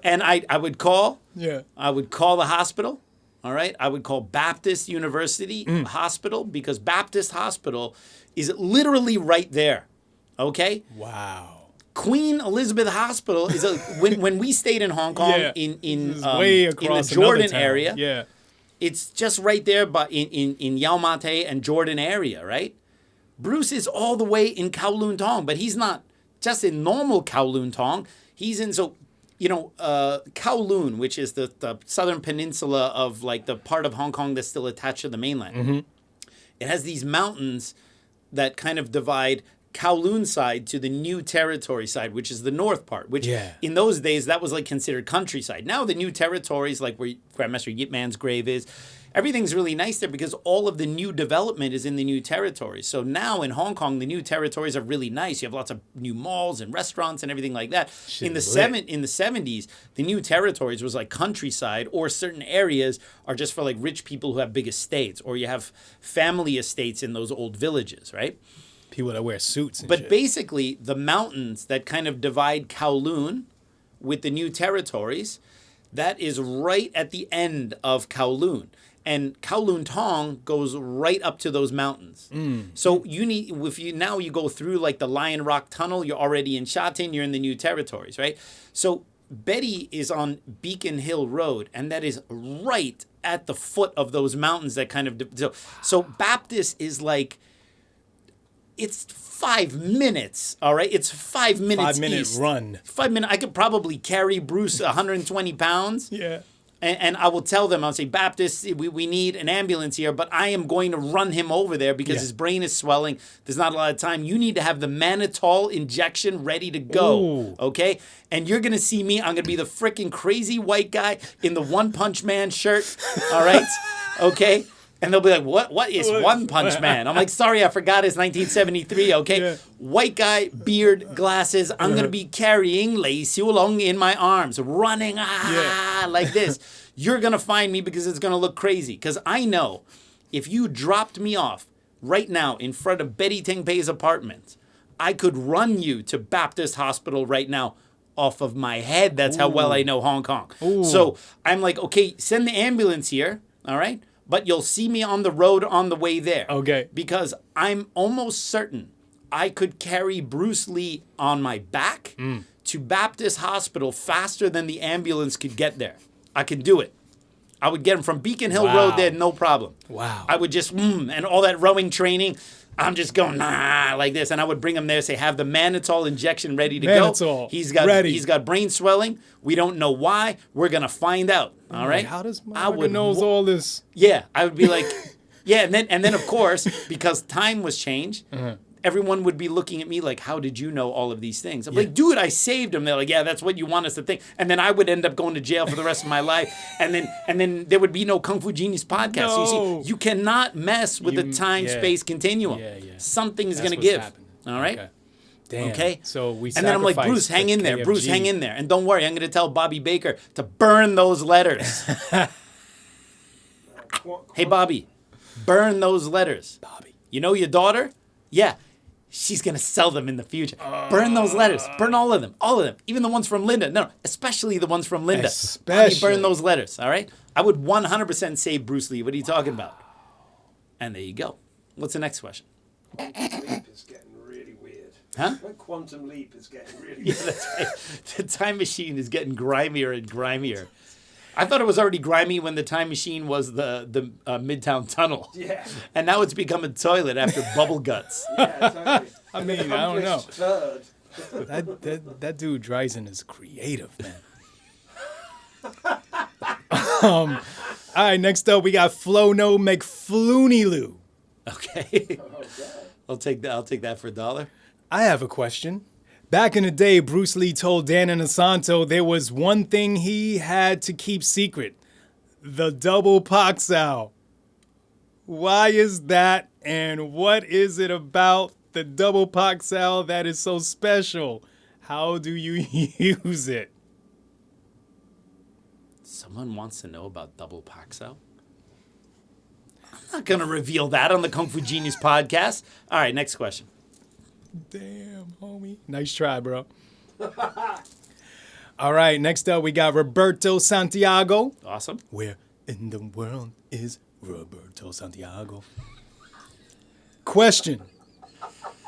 And I would call. Yeah. I would call the hospital. All right? I would call Baptist University Hospital because Baptist Hospital is literally right there. Okay? Wow. Queen Elizabeth Hospital is when we stayed in Hong Kong in way the across Jordan town. area. Yeah. It's just right there, but in Yau Ma Tei and Jordan area, right? Bruce is all the way in Kowloon Tong, but he's not just in normal Kowloon Tong. He's in Kowloon, which is the southern peninsula of like the part of Hong Kong that's still attached to the mainland. It has these mountains that kind of divide Kowloon side to the New Territory side, which is the north part, which in those days, that was like considered countryside. Now the New Territories, like where Grandmaster Yip Man's grave is, everything's really nice there because all of the new development is in the New Territories. So now in Hong Kong, the New Territories are really nice. You have lots of new malls and restaurants and everything like that. In the 70s, the New Territories was like countryside, or certain areas are just for like rich people who have big estates, or you have family estates in those old villages, right? People that wear suits and But shit. basically, the mountains that kind of divide Kowloon with the New Territories, that is right at the end of Kowloon. And Kowloon Tong goes right up to those mountains. So you go through like the Lion Rock Tunnel, you're already in Sha Tin, you're in the New Territories, right? So Betty is on Beacon Hill Road, and that is right at the foot of those mountains that kind of... So Baptist is like... It's 5 minutes, all right? It's 5 minutes 5 minute east. run. 5 minutes. I could probably carry Bruce 120 pounds. Yeah. And I will tell them, I'll say, Baptist, we need an ambulance here, but I am going to run him over there because his brain is swelling. There's not a lot of time. You need to have the mannitol injection ready to go, okay? And you're going to see me. I'm going to be the freaking crazy white guy in the One Punch Man shirt, all right? Okay? And they'll be like, what is One Punch Man? I'm like, sorry, I forgot it's 1973, okay? Yeah. White guy, beard, glasses. I'm going to be carrying Lei Xiulong in my arms, running like this. You're going to find me because it's going to look crazy. Because I know if you dropped me off right now in front of Betty Ting Pei's apartment, I could run you to Baptist Hospital right now off of my head. That's how well I know Hong Kong. So I'm like, okay, send the ambulance here, all right? But you'll see me on the road on the way there. Okay. Because I'm almost certain I could carry Bruce Lee on my back to Baptist Hospital faster than the ambulance could get there. I can do it. I would get them from Beacon Hill Road there, no problem. Wow. I would just, and all that rowing training, I'm just going, like this. And I would bring him there, say, have the mannitol injection ready to go. He's got brain swelling. We don't know why. We're going to find out. All right? How does my knows all this? Yeah. I would be like, yeah. And then, of course, because time was changed, everyone would be looking at me like, how did you know all of these things? I'm like, dude, I saved him. They're like, yeah, that's what you want us to think. And then I would end up going to jail for the rest of my life. And then there would be no Kung Fu Genius podcast. So you see, you cannot mess with the time-space continuum. Something's going to give. Happening. All right? Okay. Damn. Okay. So we and then I'm like, Bruce, hang in there. KFG. Bruce, hang in there. And don't worry, I'm going to tell Bobby Baker to burn those letters. Hey, Bobby, burn those letters. Bobby. You know your daughter? Yeah. She's going to sell them in the future. Burn those letters. Burn all of them. All of them. Even the ones from Linda. No, especially the ones from Linda. Bobby, burn those letters. All right? I would 100% save Bruce Lee. What are you talking about? And there you go. What's the next question? Leap is getting really weird. Huh? Quantum Leap is getting really weird. Yeah, that's right. The time machine is getting grimier and grimier. I thought it was already grimy when the time machine was the Midtown Tunnel. Yeah. And now it's become a toilet after Bubble Guts. Yeah, totally. I mean, I don't know. Third. That dude Dryzen is creative, man. All right, next up we got Flono McFlooney-Loo. Okay. Oh, God. I'll take that for $1. I have a question. Back in the day, Bruce Lee told Dan Inosanto there was one thing he had to keep secret. The double paak sao. Why is that, and what is it about the double paak sao that is so special? How do you use it? Someone wants to know about double paak sao? I'm not going to reveal that on the Kung Fu Genius podcast. All right, next question. Damn, homie. Nice try, bro. All right, next up we got Roberto Santiago. Awesome. Where in the world is Roberto Santiago? Question.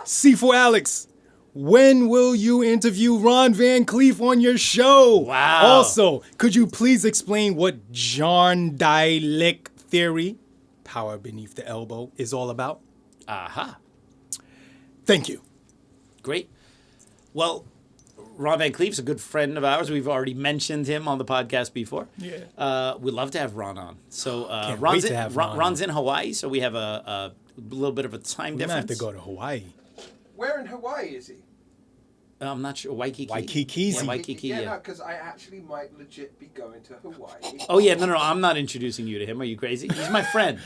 C for Alex. When will you interview Ron Van Cleef on your show? Wow. Also, could you please explain what Jarn Dialect theory, power beneath the elbow, is all about? Aha. Thank you. Great. Well, Ron Van Cleef's a good friend of ours. We've already mentioned him on the podcast before. Yeah. We'd love to have Ron on. So Can't wait to have Ron Ron's in Hawaii, so we have a little bit of a time We might difference. have to go to Hawaii. Where in Hawaii is he? I'm not sure. Waikiki. Waikiki. Yeah, Waikiki, Yeah, yeah. no, because I actually might legit be going to Hawaii. Oh, yeah. No. I'm not introducing you to him. Are you crazy? He's my friend.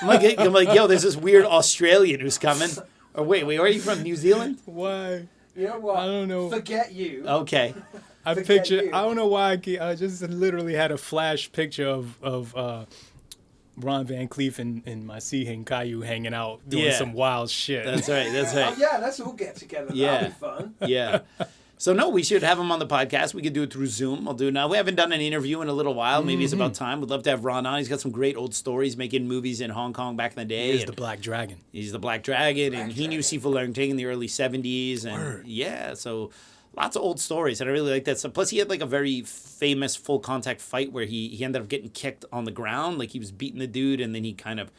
I'm like, yo, there's this weird Australian who's coming. Or wait, where are you from? New Zealand? Why? You know what? I don't know. Forget you. Okay. I Forget you. don't know why I just literally had a flash picture of Ron Van Cleef and my Siheng Caillou hanging out doing some wild shit. That's right. Oh, yeah, let's all get together. Yeah. That'll be fun. Yeah. So, no, we should have him on the podcast. We could do it through Zoom. I'll do it now. We haven't done an interview in a little while. Maybe it's about time. We'd love to have Ron on. He's got some great old stories making movies in Hong Kong back in the day. He's the Black Dragon. He's the Black Dragon, and he knew Sifu Leung-ting in the early 70s. And yeah, so lots of old stories, and I really like that. So, plus, he had like a very famous full contact fight where he ended up getting kicked on the ground. Like he was beating the dude, and then he kind of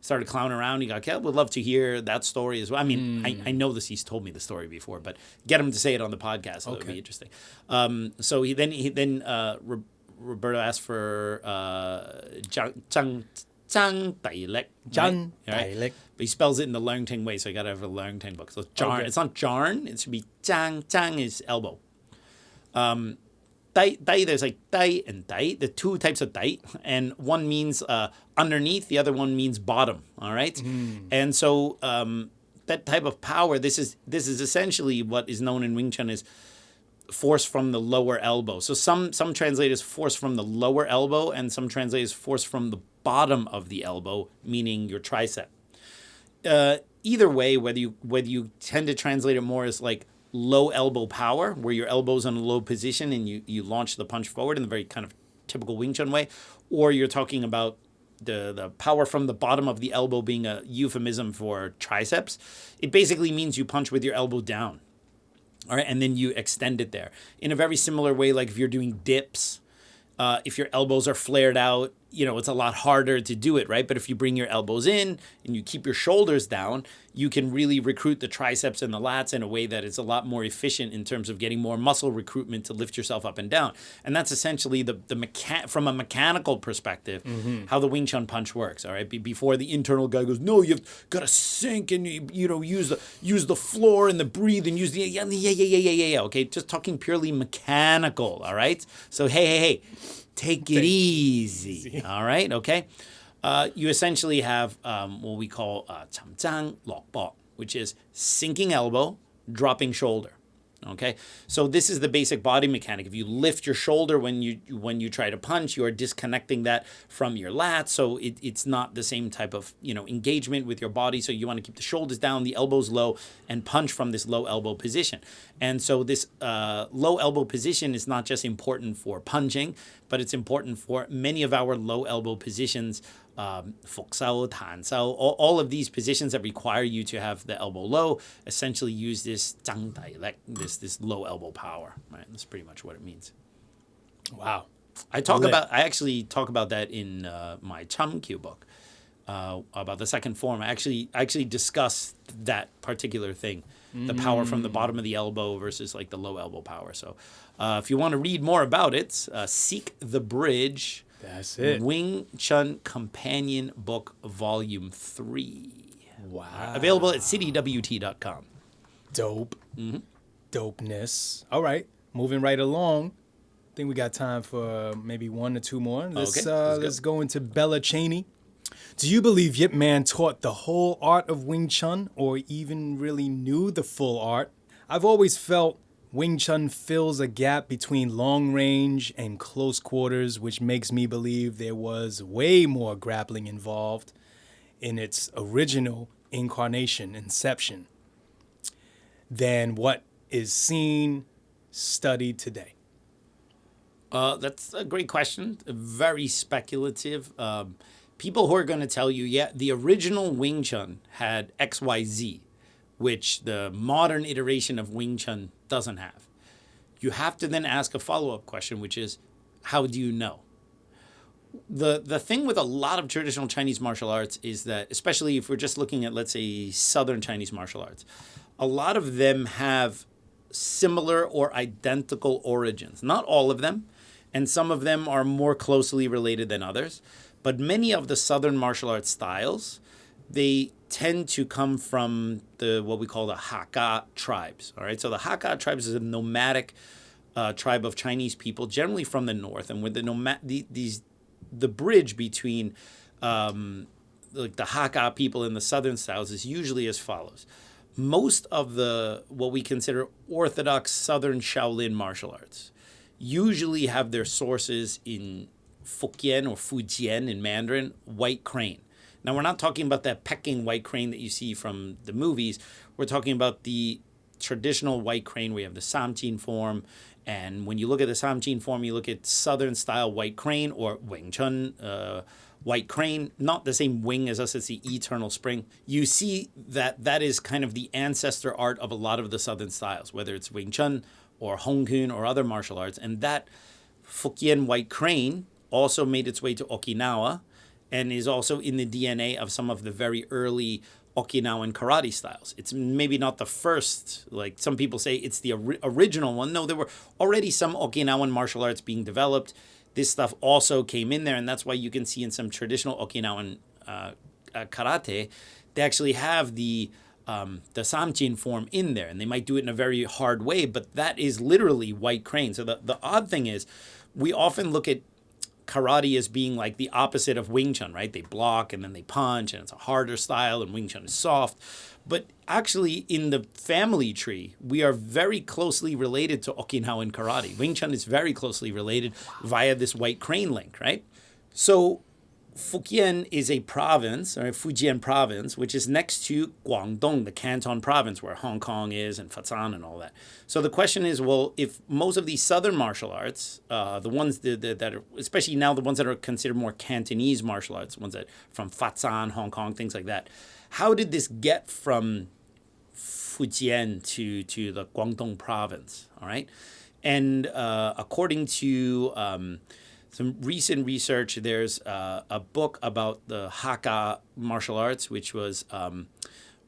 started clowning around. He got killed. Would love to hear that story as well. I mean, I know this. He's told me the story before, but get him to say it on the podcast. So that would be interesting. So he then Roberto asked for Chang Dialect. Chang Right? Dialect. But he spells it in the Leung-ting way, so I got to have a Leung-ting book. So Jarn. Okay. It's not Jarn. It should be Chang. Chang is elbow. Dai, there's like dai and dai, the two types of dai, and one means underneath, the other one means bottom. All right, and so that type of power, this is essentially what is known in Wing Chun as force from the lower elbow. So some translators force from the lower elbow, and some translators force from the bottom of the elbow, meaning your tricep. Either way, whether you tend to translate it more as like low elbow power, where your elbow's in a low position and you launch the punch forward in the very kind of typical Wing Chun way, or you're talking about the power from the bottom of the elbow being a euphemism for triceps, it basically means you punch with your elbow down. All right, and then you extend it there. In a very similar way, like if you're doing dips, If your elbows are flared out, it's a lot harder to do it, right? But if you bring your elbows in and you keep your shoulders down, you can really recruit the triceps and the lats in a way that is a lot more efficient in terms of getting more muscle recruitment to lift yourself up and down. And that's essentially from a mechanical perspective, how the Wing Chun punch works, all right? Before the internal guy goes, no, you've got to sink and, use the floor and the breathe and use the, yeah. Okay, just talking purely mechanical, all right? So, hey. Take it easy. All right, okay? You essentially have what we call cham zhang lok bo, which is sinking elbow, dropping shoulder. Okay, so this is the basic body mechanic. If you lift your shoulder when you try to punch, you are disconnecting that from your lats, so it's not the same type of engagement with your body. So you want to keep the shoulders down, the elbows low, and punch from this low elbow position. And so this low elbow position is not just important for punching, but it's important for many of our low elbow positions. Fok sao, tan sao, all of these positions that require you to have the elbow low essentially use this zhang dai lek, this low elbow power, right? That's pretty much what it means. Wow. I actually talk about that in my Chum Q book about the second form. I actually discuss that particular thing, the power from the bottom of the elbow versus like the low elbow power. So if you want to read more about it, Seek the Bridge. That's it. Wing Chun Companion Book Volume 3. Wow. Available at citywt.com. Dope. Dopeness. All right. Moving right along. I think we got time for maybe one or two more. Let's go into Bella Cheney. Do you believe Yip Man taught the whole art of Wing Chun or even really knew the full art? I've always felt Wing Chun fills a gap between long range and close quarters, which makes me believe there was way more grappling involved in its original inception, than what is seen, studied today. That's a great question. Very speculative. People who are going to tell you, the original Wing Chun had XYZ, which the modern iteration of Wing Chun doesn't have. You have to then ask a follow-up question, which is, how do you know? The thing with a lot of traditional Chinese martial arts is that, especially if we're just looking at, let's say, Southern Chinese martial arts, a lot of them have similar or identical origins. Not all of them, and some of them are more closely related than others. But many of the Southern martial arts styles, they tend to come from what we call the Hakka tribes. All right, so the Hakka tribes is a nomadic tribe of Chinese people, generally from the north, and with the bridge between like the Hakka people and the Southern styles is usually as follows. Most of what we consider orthodox Southern Shaolin martial arts usually have their sources in Fujian or Fujian in Mandarin, white crane. Now, we're not talking about that Peking white crane that you see from the movies. We're talking about the traditional white crane. We have the Samjin form. And when you look at the Samjin form, you look at Southern-style white crane or Wing Chun white crane. Not the same wing as us, it's the eternal spring. You see that is kind of the ancestor art of a lot of the Southern styles, whether it's Wing Chun or Hong Kong or other martial arts. And that Fujian white crane also made its way to Okinawa and is also in the DNA of some of the very early Okinawan karate styles. It's maybe not the first, like some people say it's the original one. No, there were already some Okinawan martial arts being developed. This stuff also came in there, and that's why you can see in some traditional Okinawan karate, they actually have the Samjin form in there, and they might do it in a very hard way, but that is literally white crane. So the odd thing is, we often look at karate as being like the opposite of Wing Chun, right? They block and then they punch, and it's a harder style, and Wing Chun is soft. But actually, in the family tree, we are very closely related to Okinawan karate. Wing Chun is very closely related via this white crane link, right? So Fujian is a province, or Fujian province, which is next to Guangdong, the Canton province, where Hong Kong is, and Fuzhou and all that. So the question is, well, if most of these Southern martial arts, the ones that are, especially now the ones that are considered more Cantonese martial arts, ones that from Fuzhou, Hong Kong, things like that, how did this get from Fujian to the Guangdong province, all right? And according to some recent research. There's a book about the Hakka martial arts, which was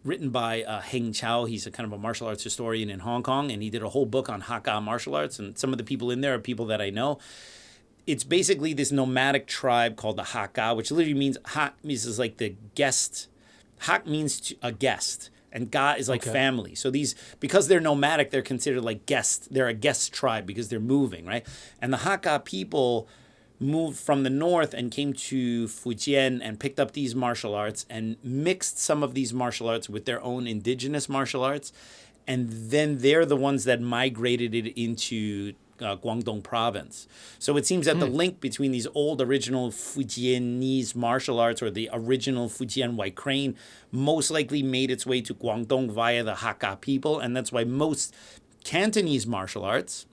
written by Heng Chao. He's a kind of a martial arts historian in Hong Kong, and he did a whole book on Hakka martial arts. And some of the people in there are people that I know. It's basically this nomadic tribe called the Hakka, which literally means is like the guest. Hak means a guest, and Ga is like family. So these, because they're nomadic, they're considered like guests. They're a guest tribe because they're moving, right? And the Hakka people moved from the north and came to Fujian and picked up these martial arts and mixed some of these martial arts with their own indigenous martial arts. And then they're the ones that migrated it into Guangdong province. So it seems that the link between these old original Fujianese martial arts, or the original Fujian White Crane, most likely made its way to Guangdong via the Hakka people. And that's why most Cantonese martial arts,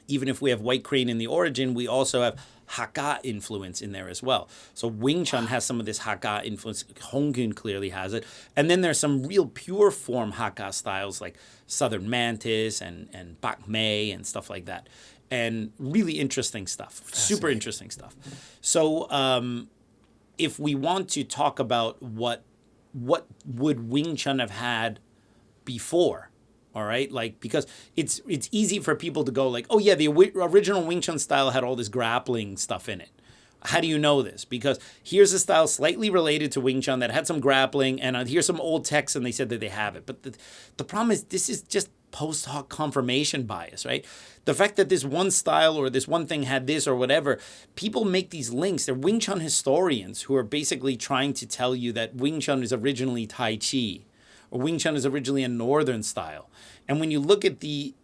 even if we have White Crane in the origin, we also have Hakka influence in there as well. So Wing Chun has some of this Hakka influence. Honggun clearly has it. And then there's some real pure form Hakka styles like Southern Mantis and paak and stuff like that. And really interesting stuff. Super interesting stuff. So if we want to talk about what would Wing Chun have had before, all right, like, because it's easy for people to go like, oh yeah, the original Wing Chun style had all this grappling stuff in it. How do you know this? Because here's a style slightly related to Wing Chun that had some grappling, and here's some old texts and they said that they have it. But the problem is this is just post hoc confirmation bias, right? The fact that this one style or this one thing had this or whatever, people make these links. They're Wing Chun historians who are basically trying to tell you that Wing Chun is originally Tai Chi, or Wing Chun is originally a northern style. And when you look at the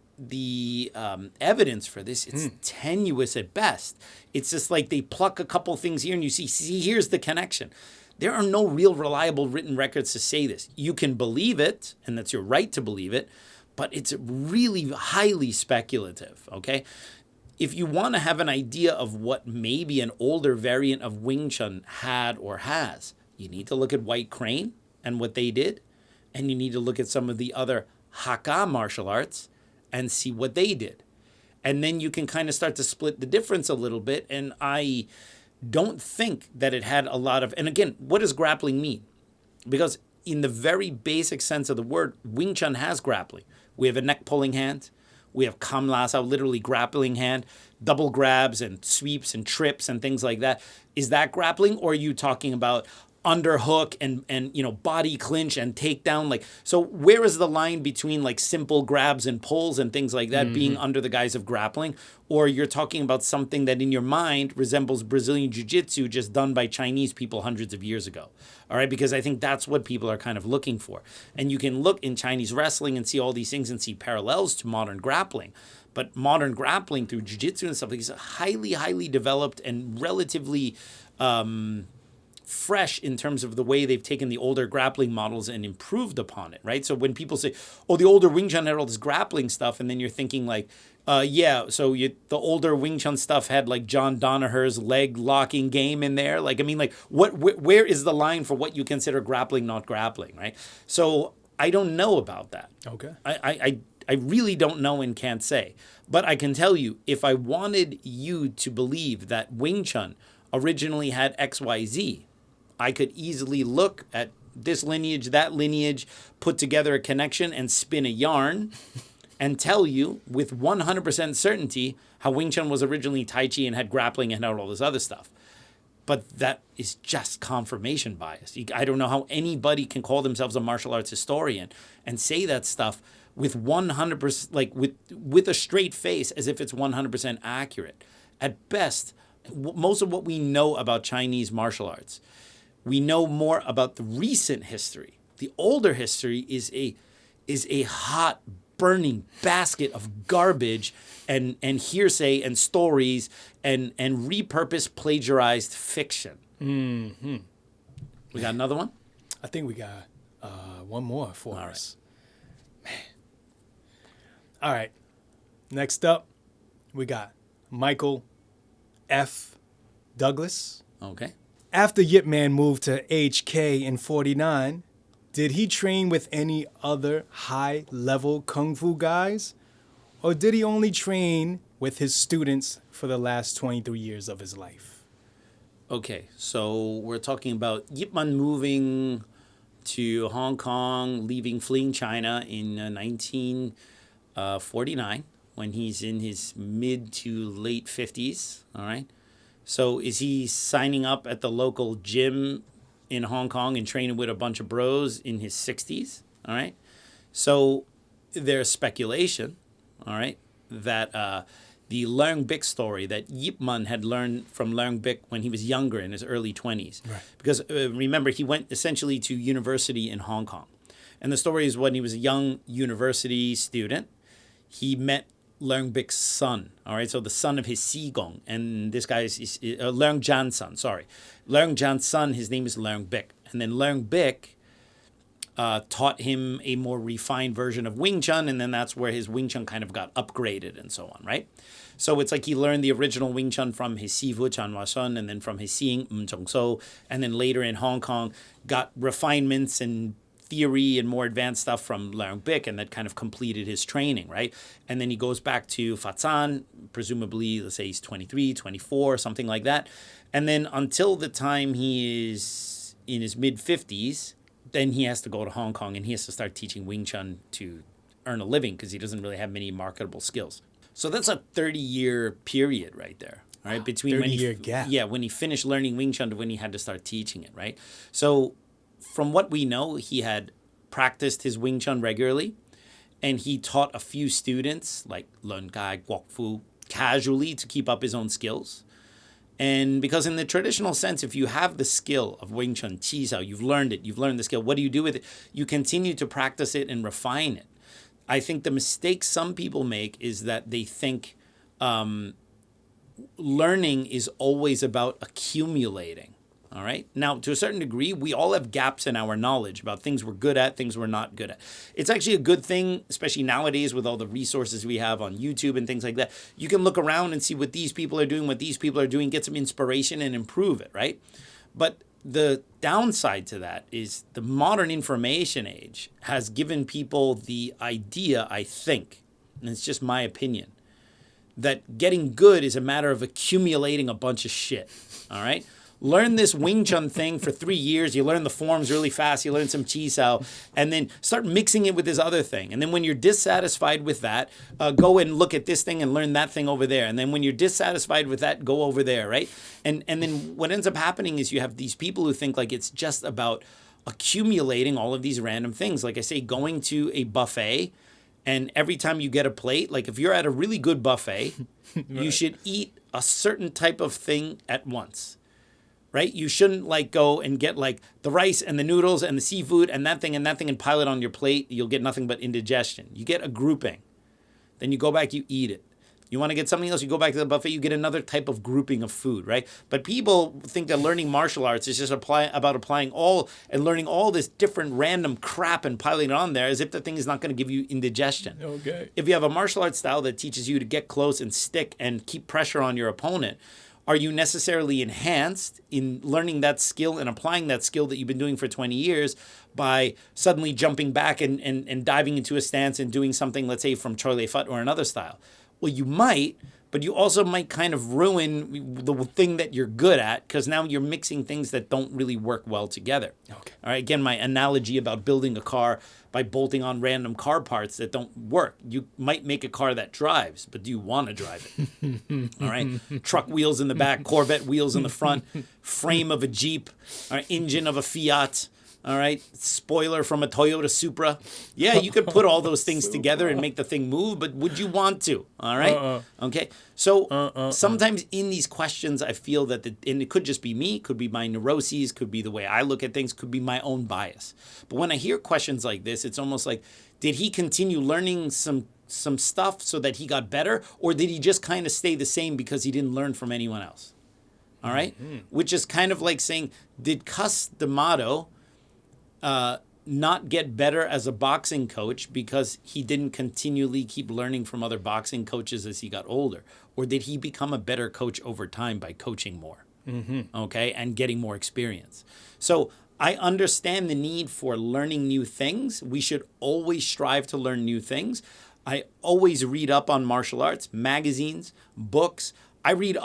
evidence for this, it's tenuous at best. It's just like they pluck a couple things here and you see, here's the connection. There are no real reliable written records to say this. You can believe it, and that's your right to believe it, but it's really highly speculative, okay? If you want to have an idea of what maybe an older variant of Wing Chun had or has, you need to look at White Crane and what they did, and you need to look at some of the other Hakka martial arts and see what they did. And then you can kind of start to split the difference a little bit. And I don't think that it had a lot of, and again, what does grappling mean? Because in the very basic sense of the word, Wing Chun has grappling. We have a neck pulling hand. We have kam lasao, literally grappling hand, double grabs and sweeps and trips and things like that. Is that grappling, or are you talking about underhook and body clinch and takedown? Like, so where is the line between like simple grabs and pulls and things like that being under the guise of grappling? Or you're talking about something that in your mind resembles Brazilian jiu-jitsu just done by Chinese people hundreds of years ago. All right, because I think that's what people are kind of looking for. And you can look in Chinese wrestling and see all these things and see parallels to modern grappling. But modern grappling through jiu-jitsu and stuff like this is highly, highly developed and relatively fresh in terms of the way they've taken the older grappling models and improved upon it, right? So when people say, oh, the older Wing Chun had all this grappling stuff, and then you're thinking like, the older Wing Chun stuff had like John Danaher's leg locking game in there. Like, I mean, like, where is the line for what you consider grappling, not grappling, right? So I don't know about that. Okay. I really don't know and can't say. But I can tell you, if I wanted you to believe that Wing Chun originally had XYZ, I could easily look at this lineage, that lineage, put together a connection and spin a yarn and tell you with 100% certainty how Wing Chun was originally Tai Chi and had grappling and had all this other stuff. But that is just confirmation bias. I don't know how anybody can call themselves a martial arts historian and say that stuff with 100%, like with a straight face as if it's 100% accurate. At best, most of what we know about Chinese martial arts, we know more about the recent history. The older history is a hot, burning basket of garbage and hearsay and stories and repurposed, plagiarized fiction. Mm-hmm. We got another one? I think we got one more for us. Right. Man. All right. Next up, we got Michael F. Douglas. Okay. After Yip Man moved to HK in 49, did he train with any other high-level kung fu guys? Or did he only train with his students for the last 23 years of his life. Okay, so we're talking about Yip Man moving to Hong Kong, fleeing China in 1949 when he's in his mid to late 50s, all right? So is he signing up at the local gym in Hong Kong and training with a bunch of bros in his 60s, all right? So there's speculation, all right, that the Leung Bic story that Yip Man had learned from Leung Bic when he was younger in his early 20s. Right. Because remember, he went essentially to university in Hong Kong. And the story is when he was a young university student, he met Leung Bic's son, all right? So the son of his Sigong. And this guy is Leung Jan's son, sorry. Leung Jan's son, his name is Leung Bic. And then Leung Bic taught him a more refined version of Wing Chun, and then that's where his Wing Chun kind of got upgraded and so on, right? So it's like he learned the original Wing Chun from his Sifu Chan Hua Sun, and then from his Xing Zhong So, and then later in Hong Kong got refinements and theory and more advanced stuff from Leung Bic, and that kind of completed his training, right? And then he goes back to Facan, presumably, let's say he's 23, 24, something like that. And then until the time he is in his mid-50s, then he has to go to Hong Kong and he has to start teaching Wing Chun to earn a living because he doesn't really have many marketable skills. So that's a 30-year period right there, right? Between 30-year gap. Yeah, when he finished learning Wing Chun to when he had to start teaching it, right? So from what we know, he had practiced his Wing Chun regularly, and he taught a few students like Lun Gai, Guok Fu, casually to keep up his own skills. And because in the traditional sense, if you have the skill of Wing Chun, Qi Sao, you've learned it, you've learned the skill, what do you do with it? You continue to practice it and refine it. I think the mistake some people make is that they think learning is always about accumulating. All right. Now, to a certain degree, we all have gaps in our knowledge about things we're good at, things we're not good at. It's actually a good thing, especially nowadays with all the resources we have on YouTube and things like that. You can look around and see what these people are doing, get some inspiration and improve it, right? But the downside to that is the modern information age has given people the idea, I think, and it's just my opinion, that getting good is a matter of accumulating a bunch of shit, all right? Learn this Wing Chun thing for 3 years. You learn the forms really fast. You learn some Chi Sao, and then start mixing it with this other thing. And then when you're dissatisfied with that, go and look at this thing and learn that thing over there. And then when you're dissatisfied with that, go over there, right? And then what ends up happening is you have these people who think like it's just about accumulating all of these random things. Like I say, going to a buffet, and every time you get a plate, like if you're at a really good buffet, right, you should eat a certain type of thing at once. Right? You shouldn't like go and get like the rice and the noodles and the seafood and that thing and pile it on your plate. You'll get nothing but indigestion. You get a grouping. Then you go back, you eat it. You want to get something else, you go back to the buffet, you get another type of grouping of food, right? But people think that learning martial arts is just about applying all and learning all this different random crap and piling it on there as if the thing is not going to give you indigestion. Okay. If you have a martial arts style that teaches you to get close and stick and keep pressure on your opponent, are you necessarily enhanced in learning that skill and applying that skill that you've been doing for 20 years by suddenly jumping back and diving into a stance and doing something, let's say, from Choi Lei Fut or another style? Well, you might, but you also might kind of ruin the thing that you're good at because now you're mixing things that don't really work well together. Okay. All right. Again, my analogy about building a car by bolting on random car parts that don't work. You might make a car that drives, but do you want to drive it? All right. Truck wheels in the back, Corvette wheels in the front, frame of a Jeep, or engine of a Fiat. All right, spoiler from a Toyota Supra. Yeah, you could put all those things together and make the thing move, but would you want to? All right? Okay, so sometimes in these questions, I feel that, and it could just be me, could be my neuroses, could be the way I look at things, could be my own bias. But when I hear questions like this, it's almost like, did he continue learning some stuff so that he got better, or did he just kind of stay the same because he didn't learn from anyone else? All right? Mm-hmm. Which is kind of like saying, did Cus D'Amato not get better as a boxing coach because he didn't continually keep learning from other boxing coaches as he got older? Or did he become a better coach over time by coaching more? Mm-hmm. Okay, and getting more experience. So I understand the need for learning new things. We should always strive to learn new things. I always read up on martial arts, magazines, books. I read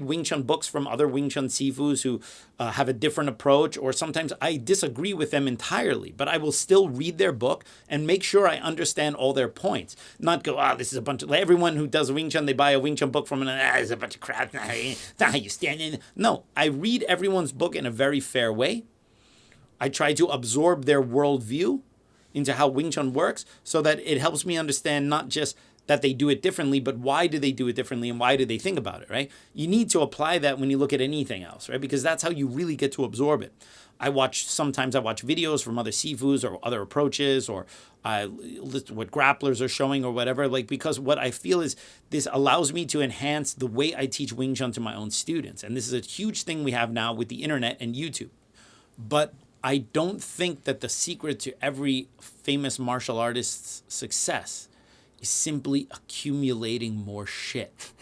Wing Chun books from other Wing Chun sifus who have a different approach, or sometimes I disagree with them entirely, but I will still read their book and make sure I understand all their points. Not go, this is a bunch of, like everyone who does Wing Chun, they buy a Wing Chun book from it's a bunch of crap. It's not how you stand in. No, I read everyone's book in a very fair way. I try to absorb their worldview into how Wing Chun works so that it helps me understand not just that they do it differently, but why do they do it differently and why do they think about it, right? You need to apply that when you look at anything else, right? Because that's how you really get to absorb it. Sometimes I watch videos from other sifus or other approaches, or I listen what grapplers are showing or whatever, because what I feel is this allows me to enhance the way I teach Wing Chun to my own students. And this is a huge thing we have now with the internet and YouTube. But I don't think that the secret to every famous martial artist's success is simply accumulating more shit,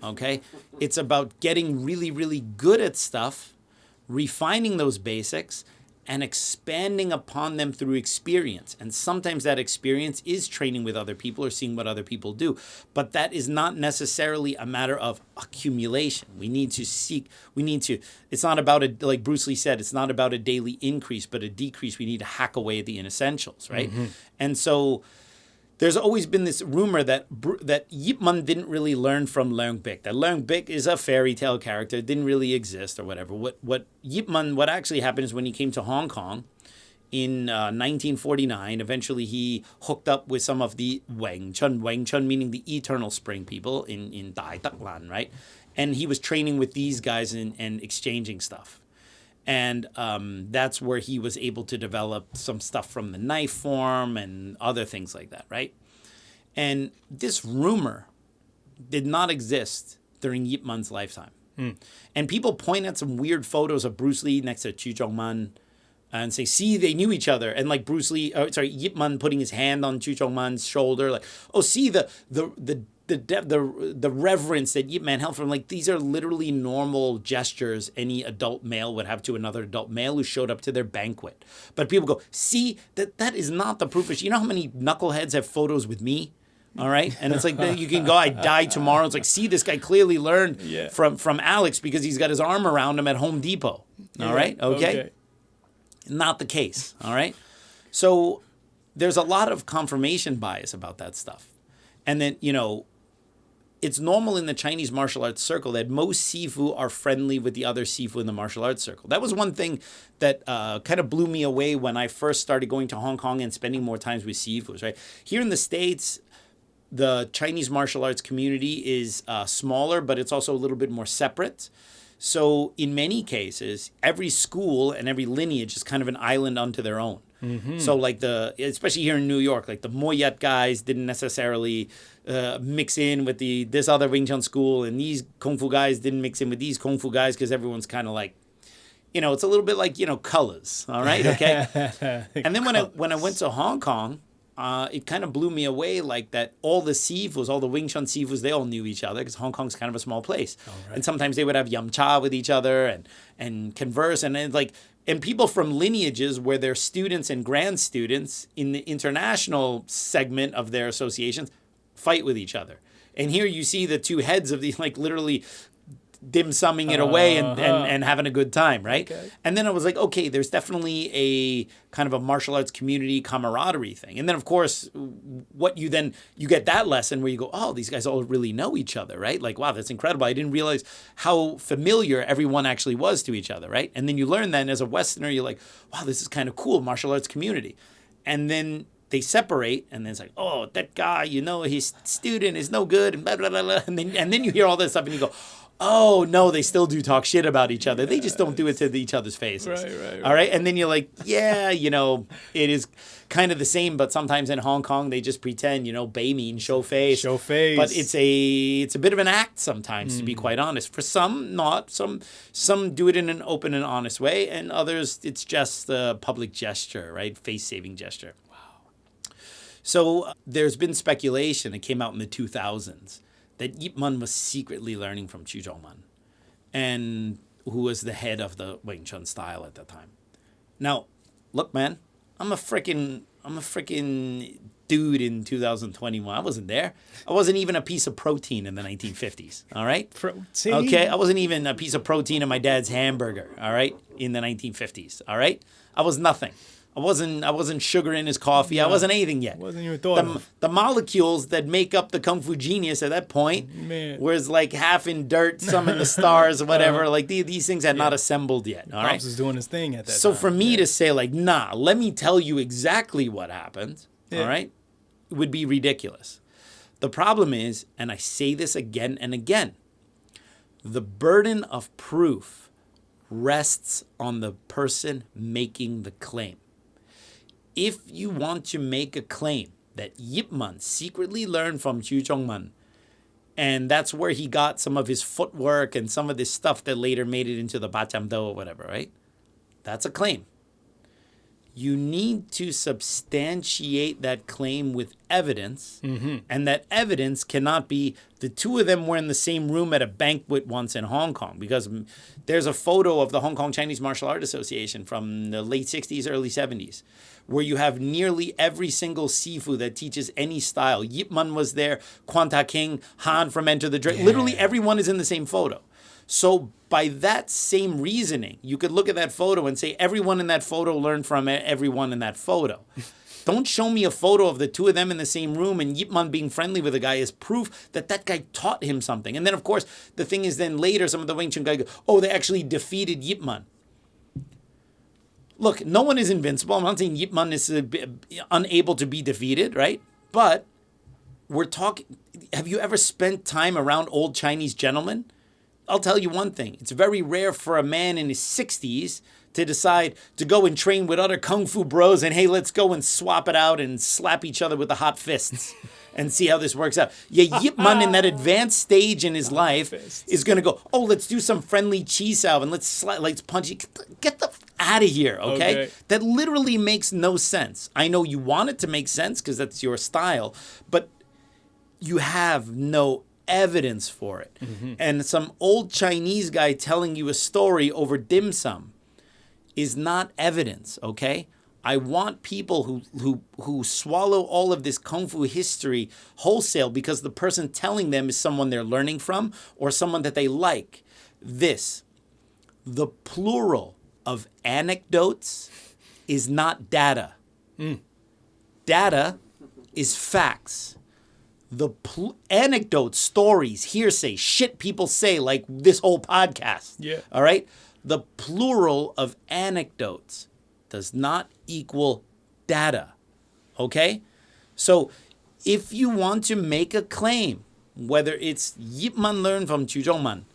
okay? It's about getting really, really good at stuff, refining those basics, and expanding upon them through experience. And sometimes that experience is training with other people or seeing what other people do. But that is not necessarily a matter of accumulation. It's not about like Bruce Lee said, it's not about a daily increase, but a decrease. We need to hack away at the inessentials, right? Mm-hmm. And so there's always been this rumor that Yip Man didn't really learn from Leung Bik. That Leung Bik is a fairy tale character, didn't really exist or whatever. What actually happened is when he came to Hong Kong in 1949, eventually he hooked up with some of the Wing Chun meaning the Eternal Spring people in Dai Tak Lan, right? And he was training with these guys and exchanging stuff. And that's where he was able to develop some stuff from the knife form and other things like that, right? And this rumor did not exist during Yip Man's lifetime. And people point at some weird photos of Bruce Lee next to Chu Chongman and say, see, they knew each other. And like Yip Man putting his hand on Chu Chongman's shoulder, like, oh, see the reverence that Yip Man held from, like, these are literally normal gestures any adult male would have to another adult male who showed up to their banquet. But people go, see, that is not the proof. You know how many knuckleheads have photos with me? All right. And it's like, you can go, I die tomorrow. It's like, see, this guy clearly learned from Alex because he's got his arm around him at Home Depot. All right. Okay. Not the case. All right. So there's a lot of confirmation bias about that stuff. And then, it's normal in the Chinese martial arts circle that most sifu are friendly with the other sifu in the martial arts circle. That was one thing that kind of blew me away when I first started going to Hong Kong and spending more times with sifus, right? Here in the States, the Chinese martial arts community is smaller, but it's also a little bit more separate. So in many cases, every school and every lineage is kind of an island unto their own. Mm-hmm. So like especially here in New York, like the Moyet guys didn't necessarily mix in with this other Wing Chun school, and these Kung Fu guys didn't mix in with these Kung Fu guys because everyone's kind of like, it's a little bit like, colors, all right, okay? And then when I went to Hong Kong, it kind of blew me away, like that all the sifus, all the Wing Chun sifus, they all knew each other because Hong Kong's kind of a small place. Right. And sometimes they would have yum cha with each other and converse, and people from lineages where they're students and grand students in the international segment of their associations fight with each other. And here you see the two heads of these, like, literally dim-summing it away and having a good time, right? Okay. And then I was like, okay, there's definitely a kind of a martial arts community camaraderie thing. And then, of course, you get that lesson where you go, oh, these guys all really know each other, right? Like, wow, that's incredible. I didn't realize how familiar everyone actually was to each other, right? And then you learn then as a Westerner, you're like, wow, this is kind of cool, martial arts community. And then they separate, and then it's like, oh, that guy, his student is no good, and blah, blah, blah, blah. And then you hear all this stuff, and you go, oh, no, they still do talk shit about each other. They just don't do it to each other's faces. Right. All right? And then you're like, yeah, it is kind of the same, but sometimes in Hong Kong, they just pretend, bei mean, show face. Show face. But it's a bit of an act sometimes, to be quite honest. For some, not. Some do it in an open and honest way, and others, it's just a public gesture, right? Face-saving gesture. Wow. So there's been speculation, it came out in the 2000s, that Yip Man was secretly learning from Chu Chongman, and who was the head of the Wing Chun style at the time. Now, look, man, I'm a I'm a freaking dude in 2021. I wasn't there. I wasn't even a piece of protein in the 1950s. All right. Protein. Okay. I wasn't even a piece of protein in my dad's hamburger. All right. In the 1950s. All right. I was nothing. I wasn't sugar in his coffee. I wasn't anything yet. Wasn't even thought of. The molecules that make up the Kung Fu Genius at that point was like half in dirt, some in the stars or whatever. Like these things had not assembled yet. All right. Pops was doing his thing at that time. So for me to say like, nah, let me tell you exactly what happened. All right. It would be ridiculous. The problem is, and I say this again and again, the burden of proof rests on the person making the claim. If you want to make a claim that Yip Man secretly learned from Chiu Man, and that's where he got some of his footwork and some of this stuff that later made it into the Bacham Do or whatever, right? That's a claim. You need to substantiate that claim with evidence, and that evidence cannot be the two of them were in the same room at a banquet once in Hong Kong, because there's a photo of the Hong Kong Chinese Martial Art Association from the late 60s, early 70s, where you have nearly every single Sifu that teaches any style. Yip Man was there, Quan Ta King, Han from Enter the Dragon. Literally everyone is in the same photo. So by that same reasoning, you could look at that photo and say everyone in that photo learned from everyone in that photo. Don't show me a photo of the two of them in the same room and Yip Man being friendly with a guy as proof that that guy taught him something. And then, of course, the thing is then later some of the Wing Chun guys go, oh, they actually defeated Yip Man. Look, no one is invincible. I'm not saying Yip Man is unable to be defeated, right? But we're talking, have you ever spent time around old Chinese gentlemen? I'll tell you one thing. It's very rare for a man in his 60s to decide to go and train with other kung fu bros and, hey, let's go and swap it out and slap each other with the hot fists and see how this works out. Yeah, Yip Man in that advanced stage in his life is going to go, oh, let's do some friendly chi salve and let's punch you. Get the out of here, okay? That literally makes no sense. I know you want it to make sense because that's your style, but you have no evidence for it. And some old Chinese guy telling you a story over dim sum is not evidence, okay? I want people who swallow all of this kung fu history wholesale because the person telling them is someone they're learning from or someone that they like. The plural of anecdotes is not data. Data is facts. The anecdotes, stories, hearsay, shit people say, like this whole podcast. Yeah. All right? The plural of anecdotes does not equal data. Okay? So if you want to make a claim, whether it's Yip Man learned from Chiu Man,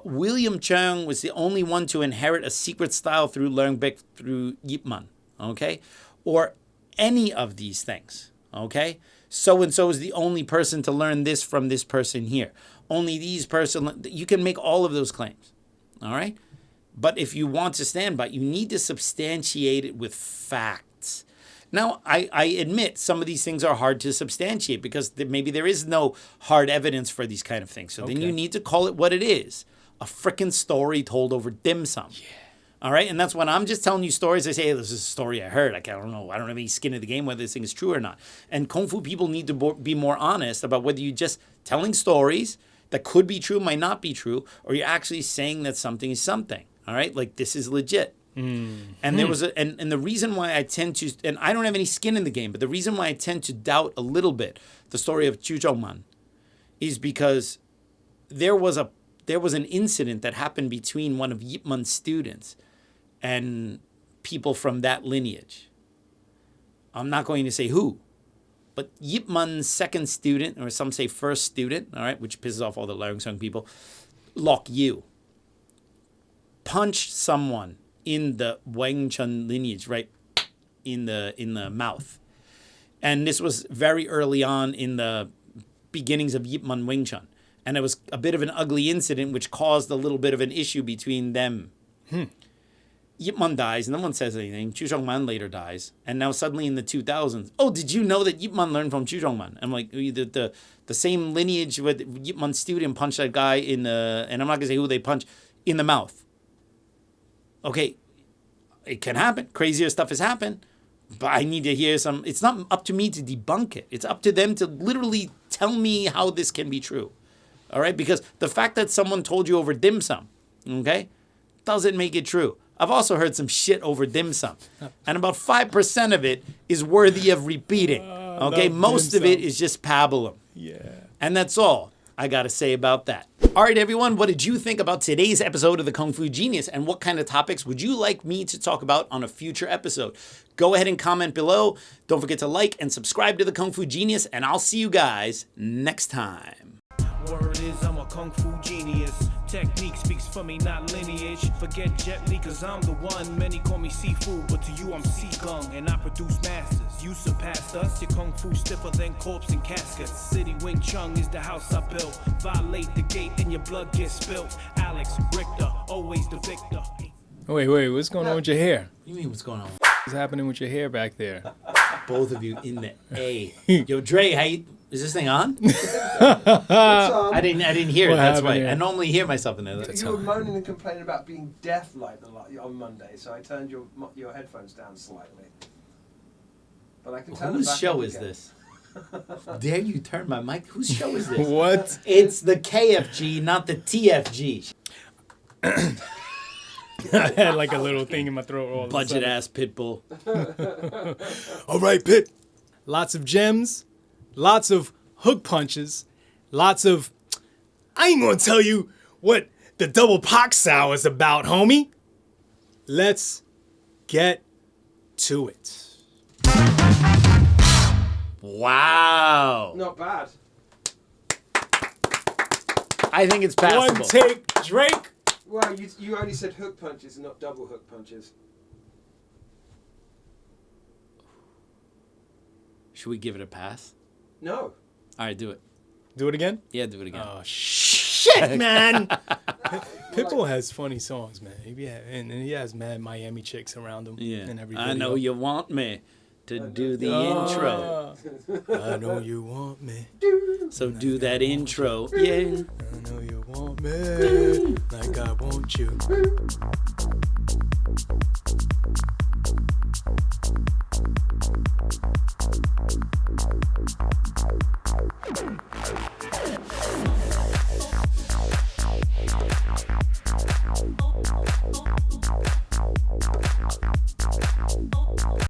William Cheung was the only one to inherit a secret style through Leung Bick through Yip Man, okay? Or any of these things, okay? So-and-so is the only person to learn this from this person here. Only these person, you can make all of those claims, all right? But if you want to stand by it, you need to substantiate it with facts. Now, I admit some of these things are hard to substantiate because maybe there is no hard evidence for these kind of things. So then you need to call it what it is, a frickin' story told over dim sum. Yeah. All right, and that's when I'm just telling you stories. I say, hey, this is a story I heard. I don't know. I don't have any skin in the game whether this thing is true or not. And Kung Fu people need to be more honest about whether you're just telling stories that could be true, might not be true, or you're actually saying that something is something. All right, like this is legit. And there was and the reason why I tend to, and I don't have any skin in the game, but the reason why I tend to doubt a little bit the story of Chiu Man is because there was an incident that happened between one of Yip Man's students and people from that lineage. I'm not going to say who, but Yip Man's second student, or some say first student, all right, which pisses off all the Leung Sung people, Lok Yu, punched someone in the Wang Chun lineage, right, in the mouth. And this was very early on in the beginnings of Yip Man Wing Chun. And it was a bit of an ugly incident which caused a little bit of an issue between them. Yip Man dies, no one says anything. Chiu Man later dies. And now suddenly in the 2000s, oh, did you know that Yip Man learned from Chiu Man? I'm like, the same lineage with Yip Man's student punched that guy in the, and I'm not going to say who they punched, in the mouth. Okay, it can happen. Crazier stuff has happened. But I need to hear some. It's not up to me to debunk it. It's up to them to literally tell me how this can be true. All right? Because the fact that someone told you over dim sum, okay, doesn't make it true. I've also heard some shit over dim sum. And about 5% of it is worthy of repeating. Okay? Most of it is just pablum. Yeah. And that's all I got to say about that. All right, everyone, what did you think about today's episode of The Kung Fu Genius? And what kind of topics would you like me to talk about on a future episode? Go ahead and comment below. Don't forget to like and subscribe to The Kung Fu Genius, and I'll see you guys next time. Word is I'm a kung fu genius. Technique speaks for me, not lineage. Forget Jet Li, cause I'm the one. Many call me seafood, but to you I'm Seagung. And I produce masters. You surpassed us. Your kung fu stiffer than corpse and caskets. City Wing Chun is the house I built. Violate the gate and your blood gets spilt. Alex Richter, always the victor. Wait, what's going on with your hair? What do you mean, what's going on? What's happening with your hair back there? Both of you in the A. Yo, Dre, is this thing on? I didn't hear it. What That's happened why. here? I normally hear myself in there. You were moaning and complaining about being deaf on Monday, so I turned your headphones down slightly. But I can turn Whose it back show up is again. this? Dare you turn my mic? Whose show is this? What? It's the KFG, not the TFG. I had like a little thing in my throat all of a Budget sudden. ass pitbull. All right, Pit. Lots of gems, lots of hook punches, lots of... I ain't gonna tell you what the double paak sow is about, homie. Let's get to it. Wow. Not bad. I think it's passable. One take, Drake. Well, you only said hook punches and not double hook punches. Should we give it a pass? No. All right, do it. Do it again? Yeah, do it again. Oh, shit, man. Pitbull has funny songs, man. And he has mad Miami chicks around him. Yeah. In every I video. know you want me to do the intro. I know you want me. So do that intro. Yeah. I know you want me. Like I want you.